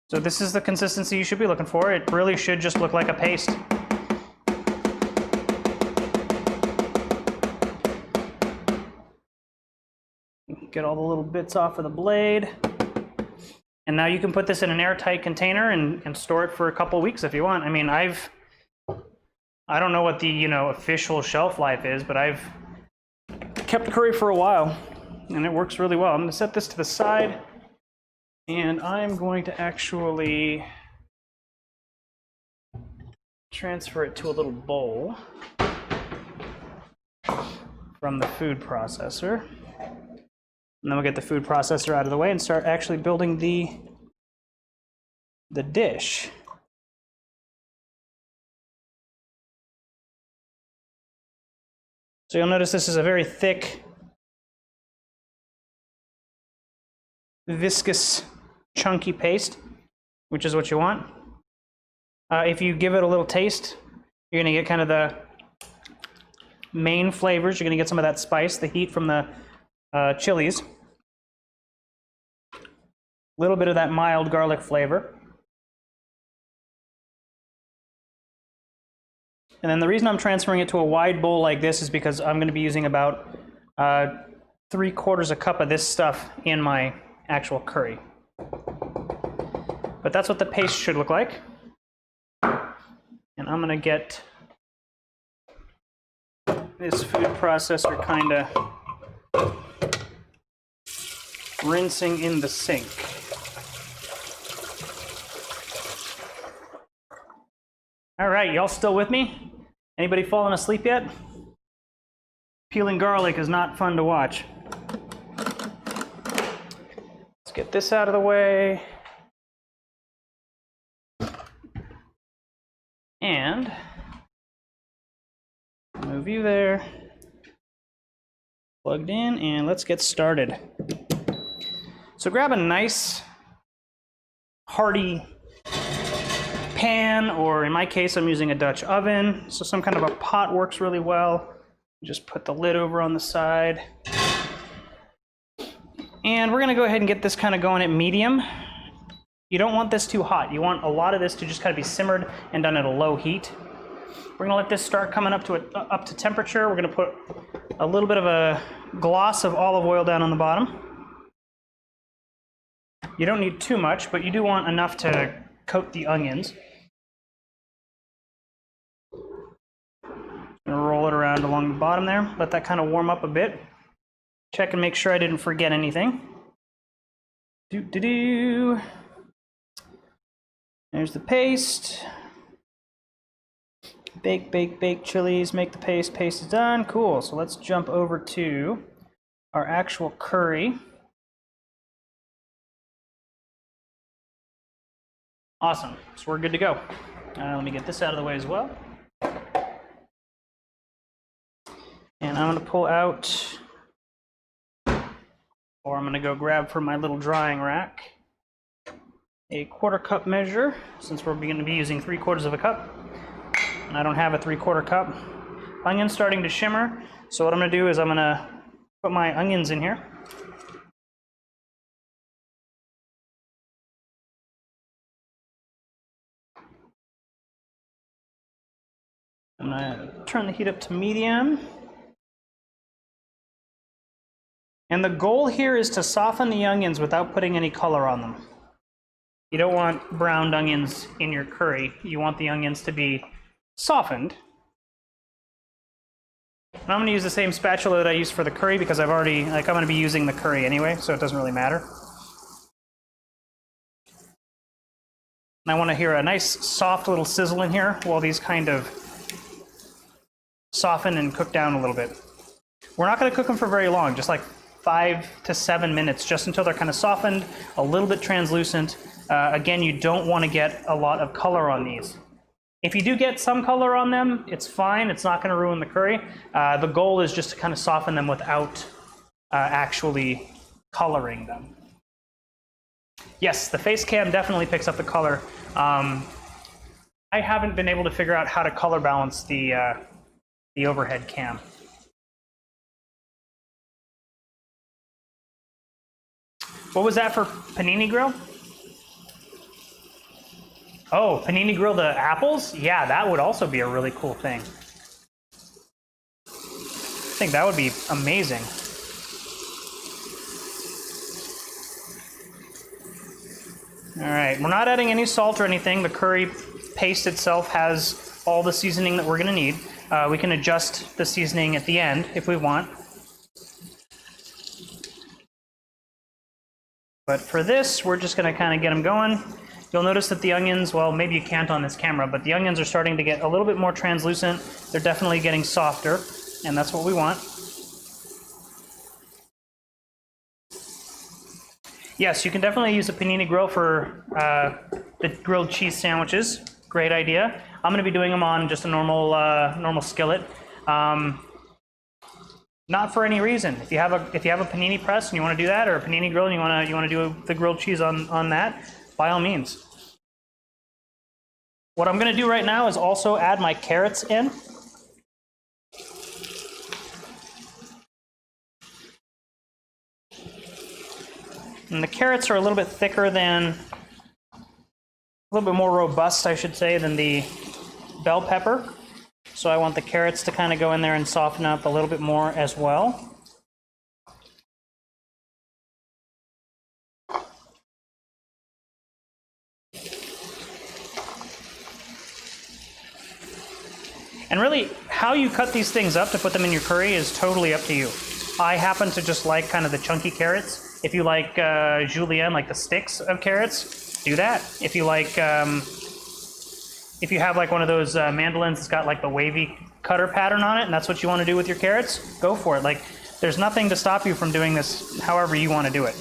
So this is the consistency you should be looking for. It really should just look like a paste. Get all the little bits off of the blade. And now you can put this in an airtight container and store it for a couple weeks if you want. I mean, I don't know what the official shelf life is, but I've kept curry for a while, and it works really well. I'm going to set this to the side, and I'm going to actually transfer it to a little bowl from the food processor. And then we'll get the food processor out of the way and start actually building the dish. So you'll notice this is a very thick, viscous, chunky paste, which is what you want. If you give it a little taste, you're going to get kind of the main flavors. You're going to get some of that spice, the heat from the chilies. A little bit of that mild garlic flavor. And then the reason I'm transferring it to a wide bowl like this is because I'm going to be using about 3/4 a cup of this stuff in my actual curry. But that's what the paste should look like. And I'm going to get this food processor kind of rinsing in the sink. All right, y'all still with me? Anybody fallen asleep yet? Peeling garlic is not fun to watch. Let's get this out of the way. And move you there. Plugged in, and let's get started. So grab a nice, hearty pan, or in my case, I'm using a Dutch oven. So some kind of a pot works really well. Just put the lid over on the side. And we're gonna go ahead and get this kind of going at medium. You don't want this too hot. You want a lot of this to just kind of be simmered and done at a low heat. We're gonna let this start coming up to temperature. We're gonna put a little bit of a gloss of olive oil down on the bottom. You don't need too much, but you do want enough to coat the onions. Gonna roll it around along the bottom there. Let that kind of warm up a bit. Check and make sure I didn't forget anything. There's the paste. Bake, bake, bake chilies, make the paste. Paste is done. Cool. So let's jump over to our actual curry. Awesome. So we're good to go. Let me get this out of the way as well. And I'm going to pull out, or I'm going to go grab from my little drying rack, a 1/4 cup measure, since we're going to be using 3/4 of a cup. And I don't have a 3/4 cup. Onion's starting to shimmer, so what I'm going to do is I'm going to put my onions in here. I'm going to turn the heat up to medium. And the goal here is to soften the onions without putting any color on them. You don't want browned onions in your curry. You want the onions to be softened. And I'm going to use the same spatula that I used for the curry because I'm going to be using the curry anyway, so it doesn't really matter. And I want to hear a nice soft little sizzle in here while these kind of soften and cook down a little bit. We're not going to cook them for very long, just like 5 to 7 minutes, just until they're kind of softened, a little bit translucent. Again, you don't want to get a lot of color on these. If you do get some color on them, it's fine. It's not going to ruin the curry. The goal is just to kind of soften them without actually coloring them. Yes, the face cam definitely picks up the color. I haven't been able to figure out how to color balance the overhead cam. What was that for panini grill? Oh, panini grill the apples? Yeah, that would also be a really cool thing. I think that would be amazing. All right, we're not adding any salt or anything. The curry paste itself has all the seasoning that we're going to need. We can adjust the seasoning at the end if we want. But for this, we're just going to kind of get them going. You'll notice that the onions, well, maybe you can't on this camera, but the onions are starting to get a little bit more translucent. They're definitely getting softer, and that's what we want. Yes, you can definitely use a panini grill for the grilled cheese sandwiches. Great idea. I'm going to be doing them on just a normal skillet. Not for any reason. If you have a panini press and you want to do that, or a panini grill and you want to do the grilled cheese on that, by all means. What I'm going to do right now is also add my carrots in. And the carrots are a little bit thicker than, a little bit more robust, I should say, than the bell pepper. So I want the carrots to kind of go in there and soften up a little bit more as well. And really, how you cut these things up to put them in your curry is totally up to you. I happen to just like kind of the chunky carrots. If you like julienne, like the sticks of carrots, do that. If you like, if you have like one of those mandolins that's got like the wavy cutter pattern on it, and that's what you want to do with your carrots, go for it. Like, there's nothing to stop you from doing this however you want to do it.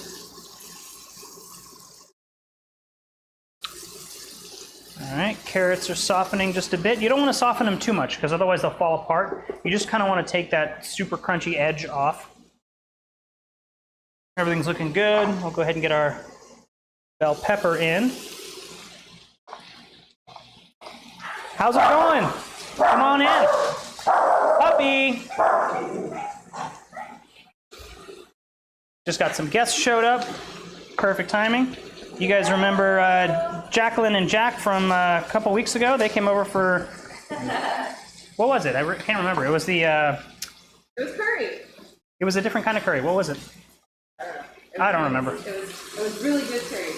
All right, carrots are softening just a bit. You don't want to soften them too much because otherwise they'll fall apart. You just kind of want to take that super crunchy edge off. Everything's looking good. We'll go ahead and get our bell pepper in. How's it going? Come on in. Puppy. Just got some guests showed up. Perfect timing. You guys remember Jacqueline and Jack from a couple weeks ago? They came over for, what was it? I can't remember. It was the... It was curry. It was a different kind of curry. What was it? I don't remember. It was really good curry.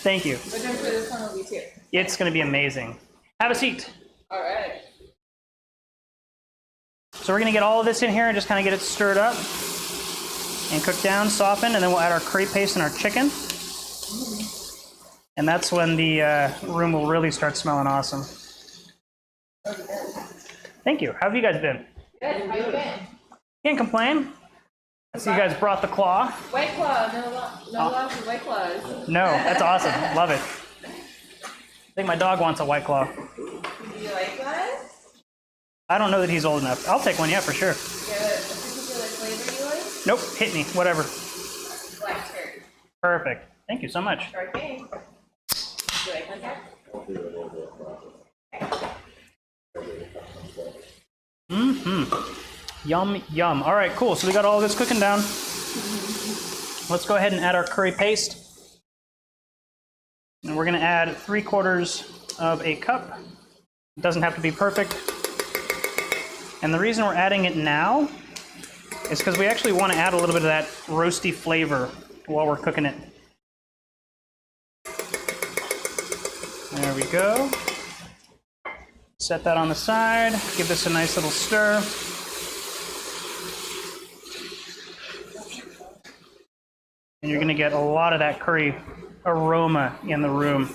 Thank you. But I'm sure this one will be too. It's going to be amazing. Have a seat. All right. So we're going to get all of this in here and just kind of get it stirred up and cooked down, softened, and then we'll add our curry paste and our chicken. And that's when the room will really start smelling awesome. Thank you. How have you guys been? Good. How you been? Can't complain. I see you guys brought the claw. White claw. No loss of white claws. No, that's awesome. Love it. think my dog wants a White Claw. Do you like that? I don't know that he's old enough. I'll take one, yeah, for sure. Do you have a particular flavor you like? Nope, hit me, whatever. Black cherry. Perfect. Thank you so much. Sure thing. Do you like that? Yum, yum. All right, cool. So we got all this cooking down. Let's go ahead and add our curry paste. And we're going to add 3/4 of a cup. It doesn't have to be perfect. And the reason we're adding it now is because we actually want to add a little bit of that roasty flavor while we're cooking it. There we go. Set that on the side. Give this a nice little stir. And you're going to get a lot of that curry aroma in the room.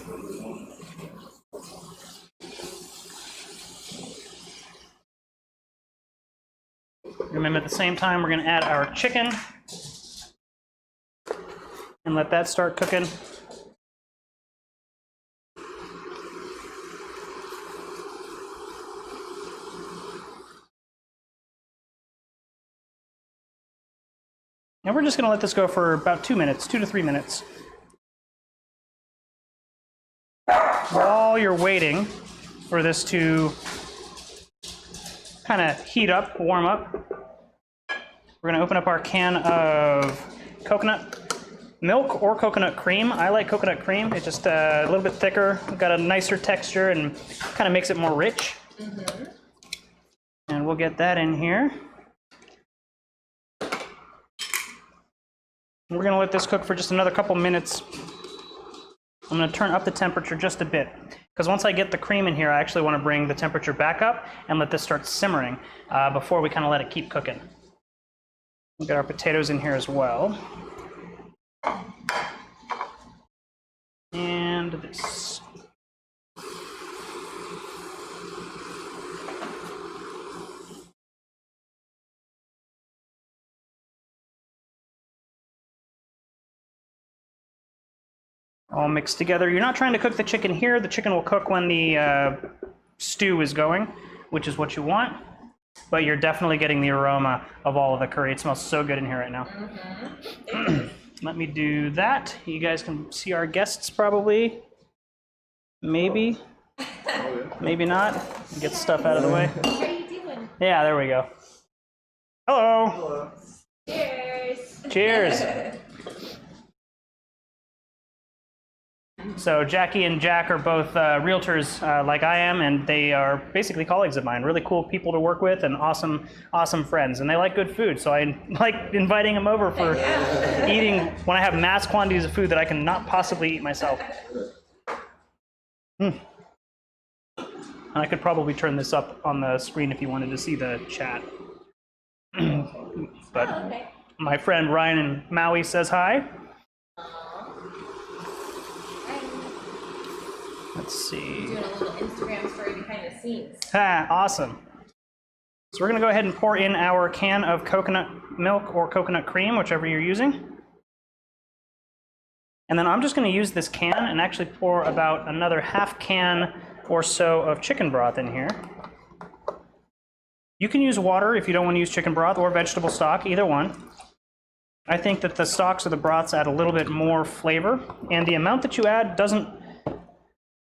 Remember, at the same time, we're going to add our chicken and let that start cooking. And we're just going to let this go for about 2 minutes, 2 to 3 minutes. While you're waiting for this to kind of heat up, warm up, we're going to open up our can of coconut milk or coconut cream. I like coconut cream. It's just a little bit thicker, got a nicer texture, and kind of makes it more rich. And we'll get that in here. We're going to let this cook for just another couple minutes. I'm going to turn up the temperature just a bit, because once I get the cream in here, I actually want to bring the temperature back up and let this start simmering before we kind of let it keep cooking. We've got our potatoes in here as well. And this. All mixed together. You're not trying to cook the chicken here. The chicken will cook when the stew is going, which is what you want. But you're definitely getting the aroma of all of the curry. It smells so good in here right now. Let me do that. You guys can see our guests probably. Maybe. Maybe not. Get stuff out of the way. How are you doing? Yeah, there we go. Hello. Hello. Cheers. Cheers. So Jackie and Jack are both realtors like I am, and they are basically colleagues of mine. Really cool people to work with and awesome friends. And they like good food, so I like inviting them over for eating when I have mass quantities of food that I can not possibly eat myself. I could probably turn this up on the screen if you wanted to see the chat. But my friend Ryan in Maui says hi. Let's see. Doing a little Instagram story behind the scenes. Ah, awesome. So we're going to go ahead and pour in our can of coconut milk or coconut cream, whichever you're using. And then I'm just going to use this can and actually pour about another half can or so of chicken broth in here. You can use water if you don't want to use chicken broth, or vegetable stock, either one. I think that the stocks or the broths add a little bit more flavor, and the amount that you add doesn't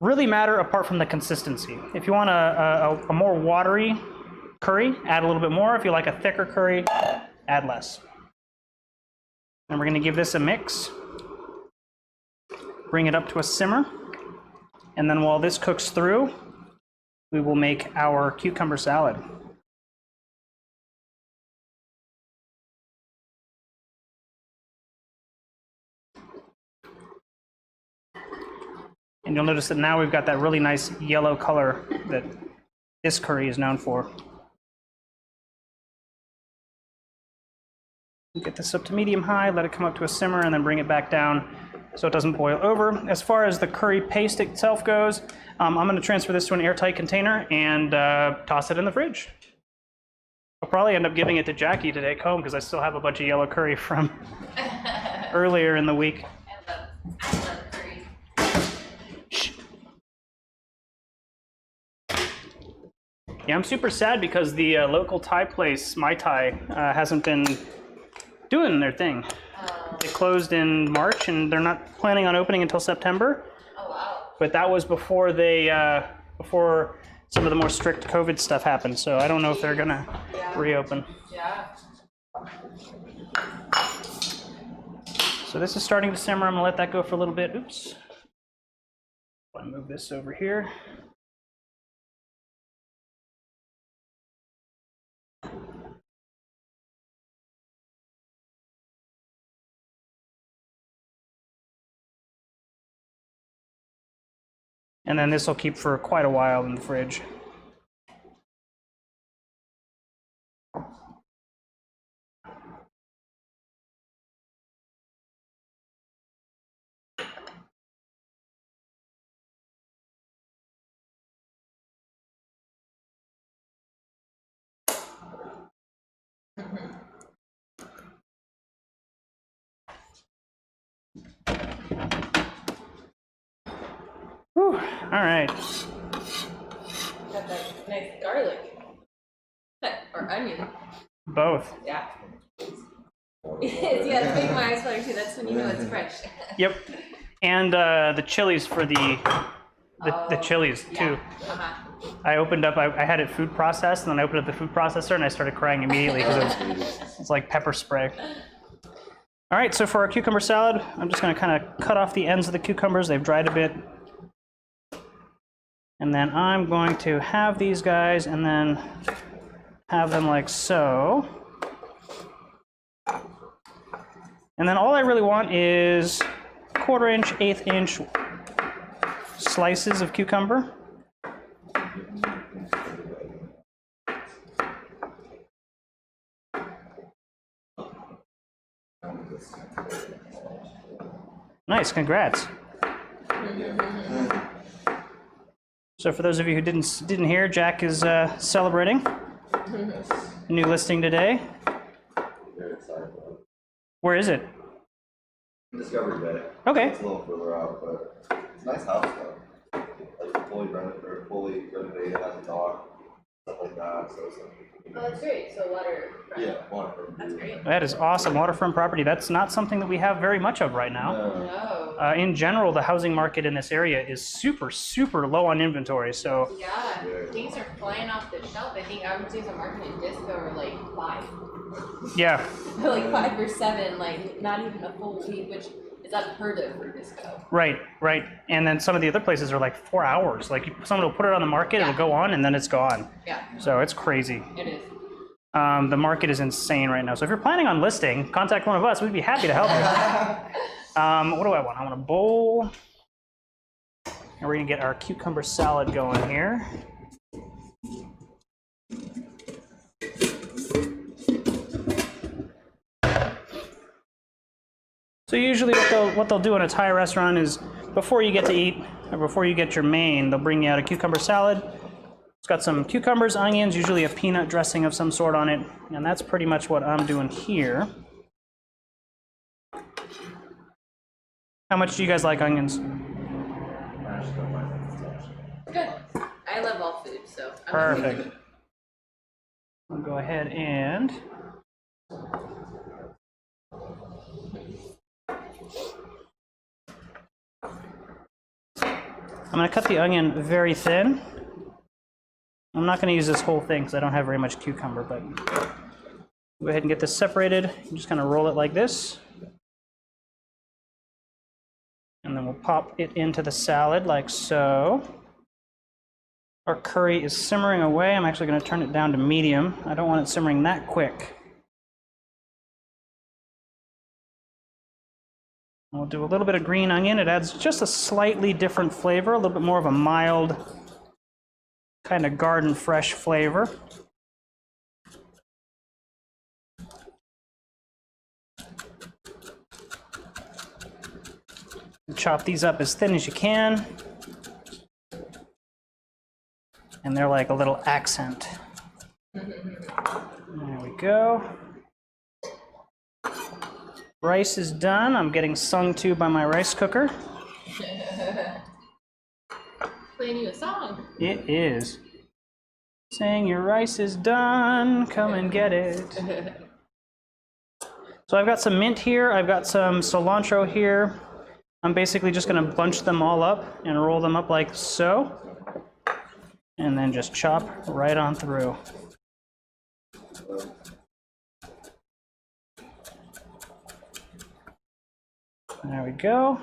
really matter apart from the consistency. If you want a more watery curry, add a little bit more. If you like a thicker curry, add less. And we're going to give this a mix. Bring it up to a simmer. And then while this cooks through, we will make our cucumber salad. And you'll notice that now we've got that really nice yellow color that this curry is known for. Get this up to medium-high, let it come up to a simmer, and then bring it back down so it doesn't boil over. As far as the curry paste itself goes, I'm going to transfer this to an airtight container and toss it in the fridge. I'll probably end up giving it to Jackie to take home because I still have a bunch of yellow curry from earlier in the week. I love curry. Yeah, I'm super sad because the local Thai place, Mai Thai, hasn't been doing their thing. They closed in March, and they're not planning on opening until September. Oh, wow. But that was before they, before some of the more strict COVID stuff happened. So I don't know if they're gonna reopen. Yeah. So this is starting to simmer. I'm gonna let that go for a little bit. Oops. I'll move this over here. And then this will keep for quite a while in the fridge. Whew. All right. Got that nice garlic. Or onion. Both. Yeah. Yeah, it's making my eyes water too. That's when you know it's fresh. Yep. And the chilies for the chilies too. Uh-huh. I opened up, I had it food processed, and then I opened up the food processor and I started crying immediately because it's like pepper spray. All right, so for our cucumber salad, I'm just gonna kind of cut off the ends of the cucumbers. They've dried a bit. And then I'm going to have these guys and then have them like so. And then all I really want is 1/4 inch, 1/8 inch slices of cucumber. Nice, congrats. So for those of you who didn't hear, Jack is celebrating a new listing today. Very excited. Where is it? Discovery Bay. Okay. It's a little further out, but it's a nice house though. Like fully renovated, has a dock, stuff like that. So it's like, Oh, that's great. So water. yeah, waterfront. That's great. That is awesome. Waterfront property. That's not something that we have very much of right now. No. In general, the housing market in this area is super, super low on inventory. So Yeah, things are flying off the shelf. I think average days on market in Disco are like 5. yeah, Like 5 or 7, like not even a full week, which is unheard of for Disco. right. And then some of the other places are like 4 hours. Like someone will put it on the market, it'll go on, and then it's gone. Yeah, So it's crazy. it is. The market is insane right now. So if you're planning on listing, contact one of us. We'd be happy to help you. What do I want? I want a bowl. And we're gonna get our cucumber salad going here. So usually what they'll do in a Thai restaurant is before you get to eat, or before you get your main, they'll bring you out a cucumber salad. It's got some cucumbers, onions, usually a peanut dressing of some sort on it, and that's pretty much what I'm doing here. How much do you guys like onions? Good. I love all food, so. Perfect. I'll go ahead and I'm going to cut the onion very thin. I'm not going to use this whole thing because I don't have very much cucumber, but go ahead and get this separated. I'm just going to roll it like this. And then we'll pop it into the salad like so. Our curry is simmering away. I'm actually going to turn it down to medium. I don't want it simmering that quick. We'll do a little bit of green onion. It adds just a slightly different flavor, a little bit more of a mild kind of garden fresh flavor. Chop these up as thin as you can. And they're like a little accent. There we go. Rice is done. I'm getting sung to by my rice cooker. Playing you a song. It is. saying your rice is done. Come and get it. So I've got some mint here. I've got some cilantro here. I'm basically just going to bunch them all up and roll them up like so. And then just chop right on through. There we go.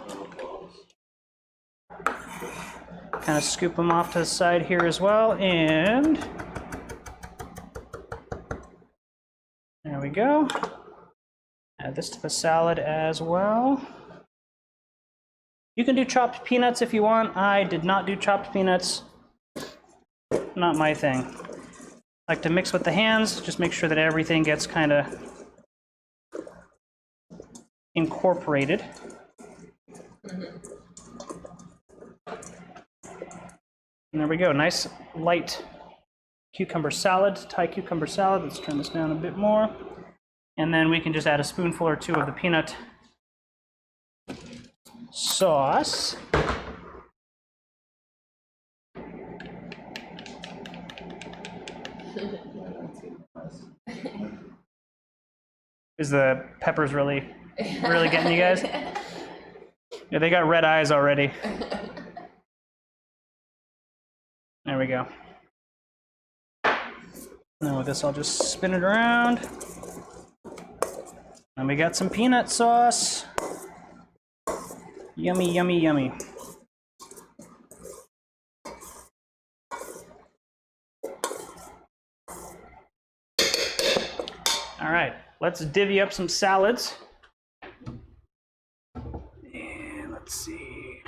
Kind of scoop them off to the side here as well, and there we go. Add this to the salad as well. You can do chopped peanuts if you want. I did not do chopped peanuts. Not my thing. I like to mix with the hands, just make sure that everything gets kind of incorporated. And there we go, nice light cucumber salad, Thai cucumber salad. Let's turn this down a bit more. And then we can just add a spoonful or two of the peanut sauce. Is the peppers really getting you guys? Yeah, they got red eyes already. There we go. Now with this, I'll just spin it around. And we got some peanut sauce. Yummy, yummy, yummy. All right, let's divvy up some salads. And let's see.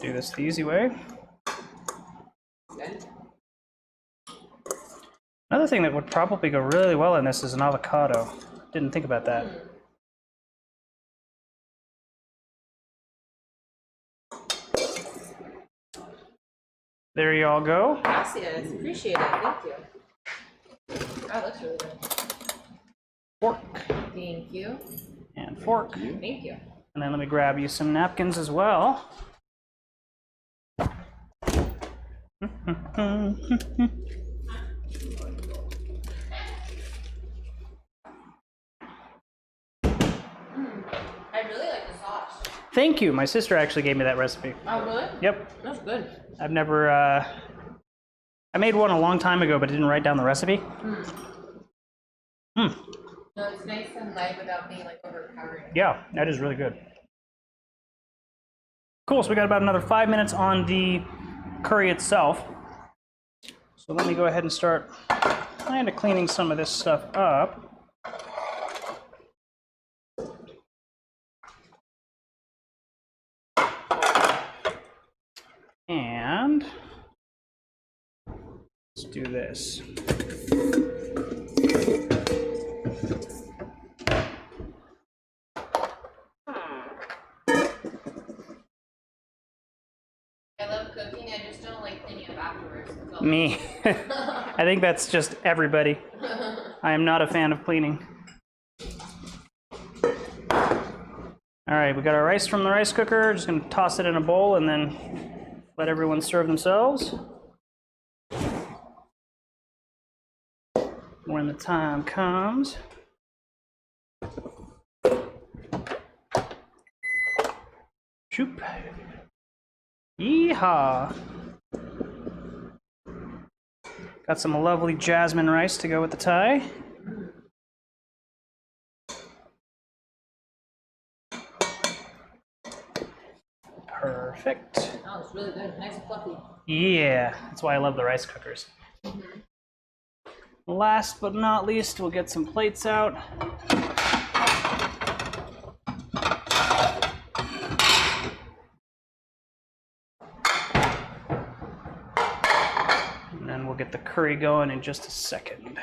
Do this the easy way. Another thing that would probably go really well in this is an avocado. Didn't think about that. There you all go. Gracias, appreciate it. Thank you. Oh, that looks really good. Fork. Thank you. And fork. Thank you. And then let me grab you some napkins as well. I really like the sauce. Thank you. My sister actually gave me that recipe. Oh, really? Yep. That's good. I've never, I made one a long time ago, but didn't write down the recipe. No, it's nice and light without being like overpowering. Yeah, that is really good. Cool, so we got about another 5 minutes on the curry itself. So let me go ahead and start kind of cleaning some of this stuff up. And let's do this. I love cooking, I just don't like cleaning up afterwards. Me. I think that's just everybody. I am not a fan of cleaning. All right, we got our rice from the rice cooker. Just gonna toss it in a bowl and then let everyone serve themselves. When the time comes. Shoop. Yeehaw. Got some lovely jasmine rice to go with the Thai. Perfect. Oh, it's really good. Nice and fluffy. Yeah, that's why I love the rice cookers. Last but not least, we'll get some plates out. And then we'll get the curry going in just a second.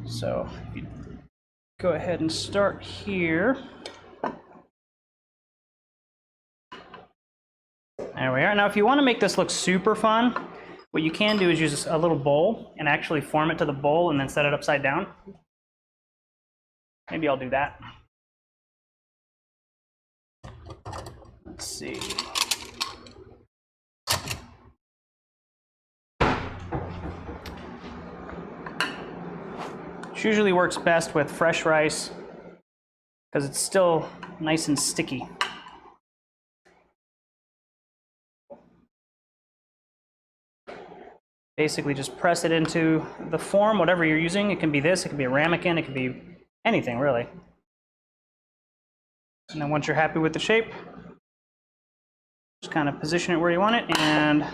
So, if you go ahead and start here. now if you want to make this look super fun, what you can do is use a little bowl and actually form it to the bowl and then set it upside down. Maybe I'll do that. Let's see. This usually works best with fresh rice because it's still nice and sticky. Basically just press it into the form, whatever you're using. It can be this, it can be a ramekin, it can be anything really. And then once you're happy with the shape, just kind of position it where you want it and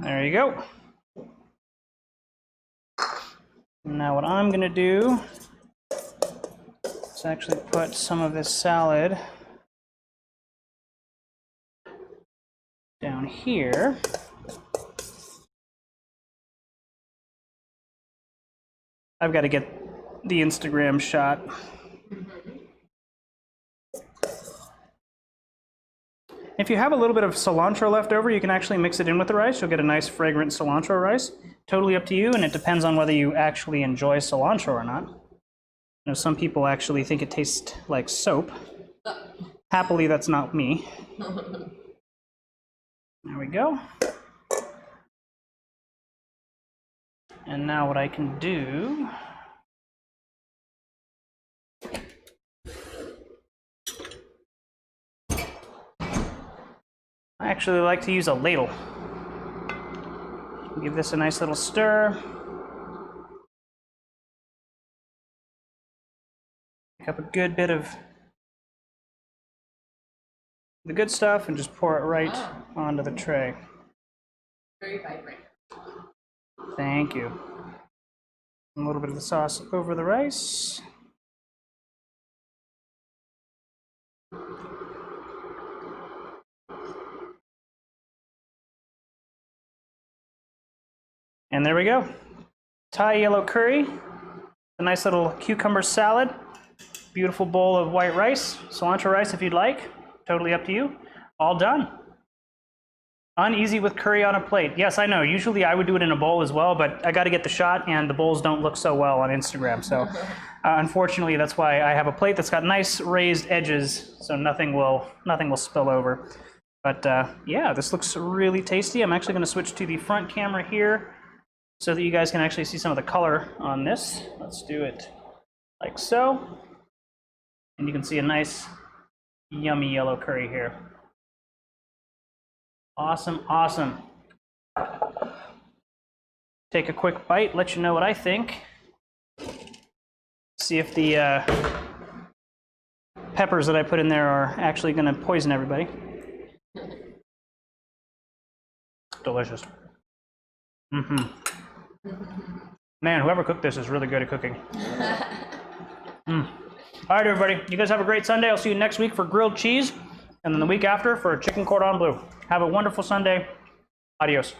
there you go. Now what I'm going to do is actually put some of this salad down here. I've got to get the Instagram shot. If you have a little bit of cilantro left over, you can actually mix it in with the rice. You'll get a nice fragrant cilantro rice. Totally up to you, and it depends on whether you actually enjoy cilantro or not. You know, some people actually think it tastes like soap. Happily, that's not me. There we go. And now what I can do I actually like to use a ladle. Give this a nice little stir. Pick up a good bit of the good stuff and just pour it right onto the tray. Very vibrant. Thank you. A little bit of the sauce over the rice. And there we go. Thai yellow curry, a nice little cucumber salad, beautiful bowl of white rice, cilantro rice if you'd like, totally up to you. All done. Uneasy with curry on a plate. Yes, I know, usually I would do it in a bowl as well, but I gotta get the shot and the bowls don't look so well on Instagram. So unfortunately, that's why I have a plate that's got nice raised edges so nothing will spill over. But yeah, this looks really tasty. I'm actually gonna switch to the front camera here so that you guys can actually see some of the color on this. Let's do it like so. And you can see a nice, yummy yellow curry here. Awesome, awesome. Take a quick bite, let you know what I think. See if the peppers that I put in there are actually gonna poison everybody. Delicious. Mm-hmm. Man, whoever cooked this is really good at cooking. All right, everybody. You guys have a great Sunday. I'll see you next week for grilled cheese, and then the week after for chicken cordon bleu. Have a wonderful Sunday. Adios.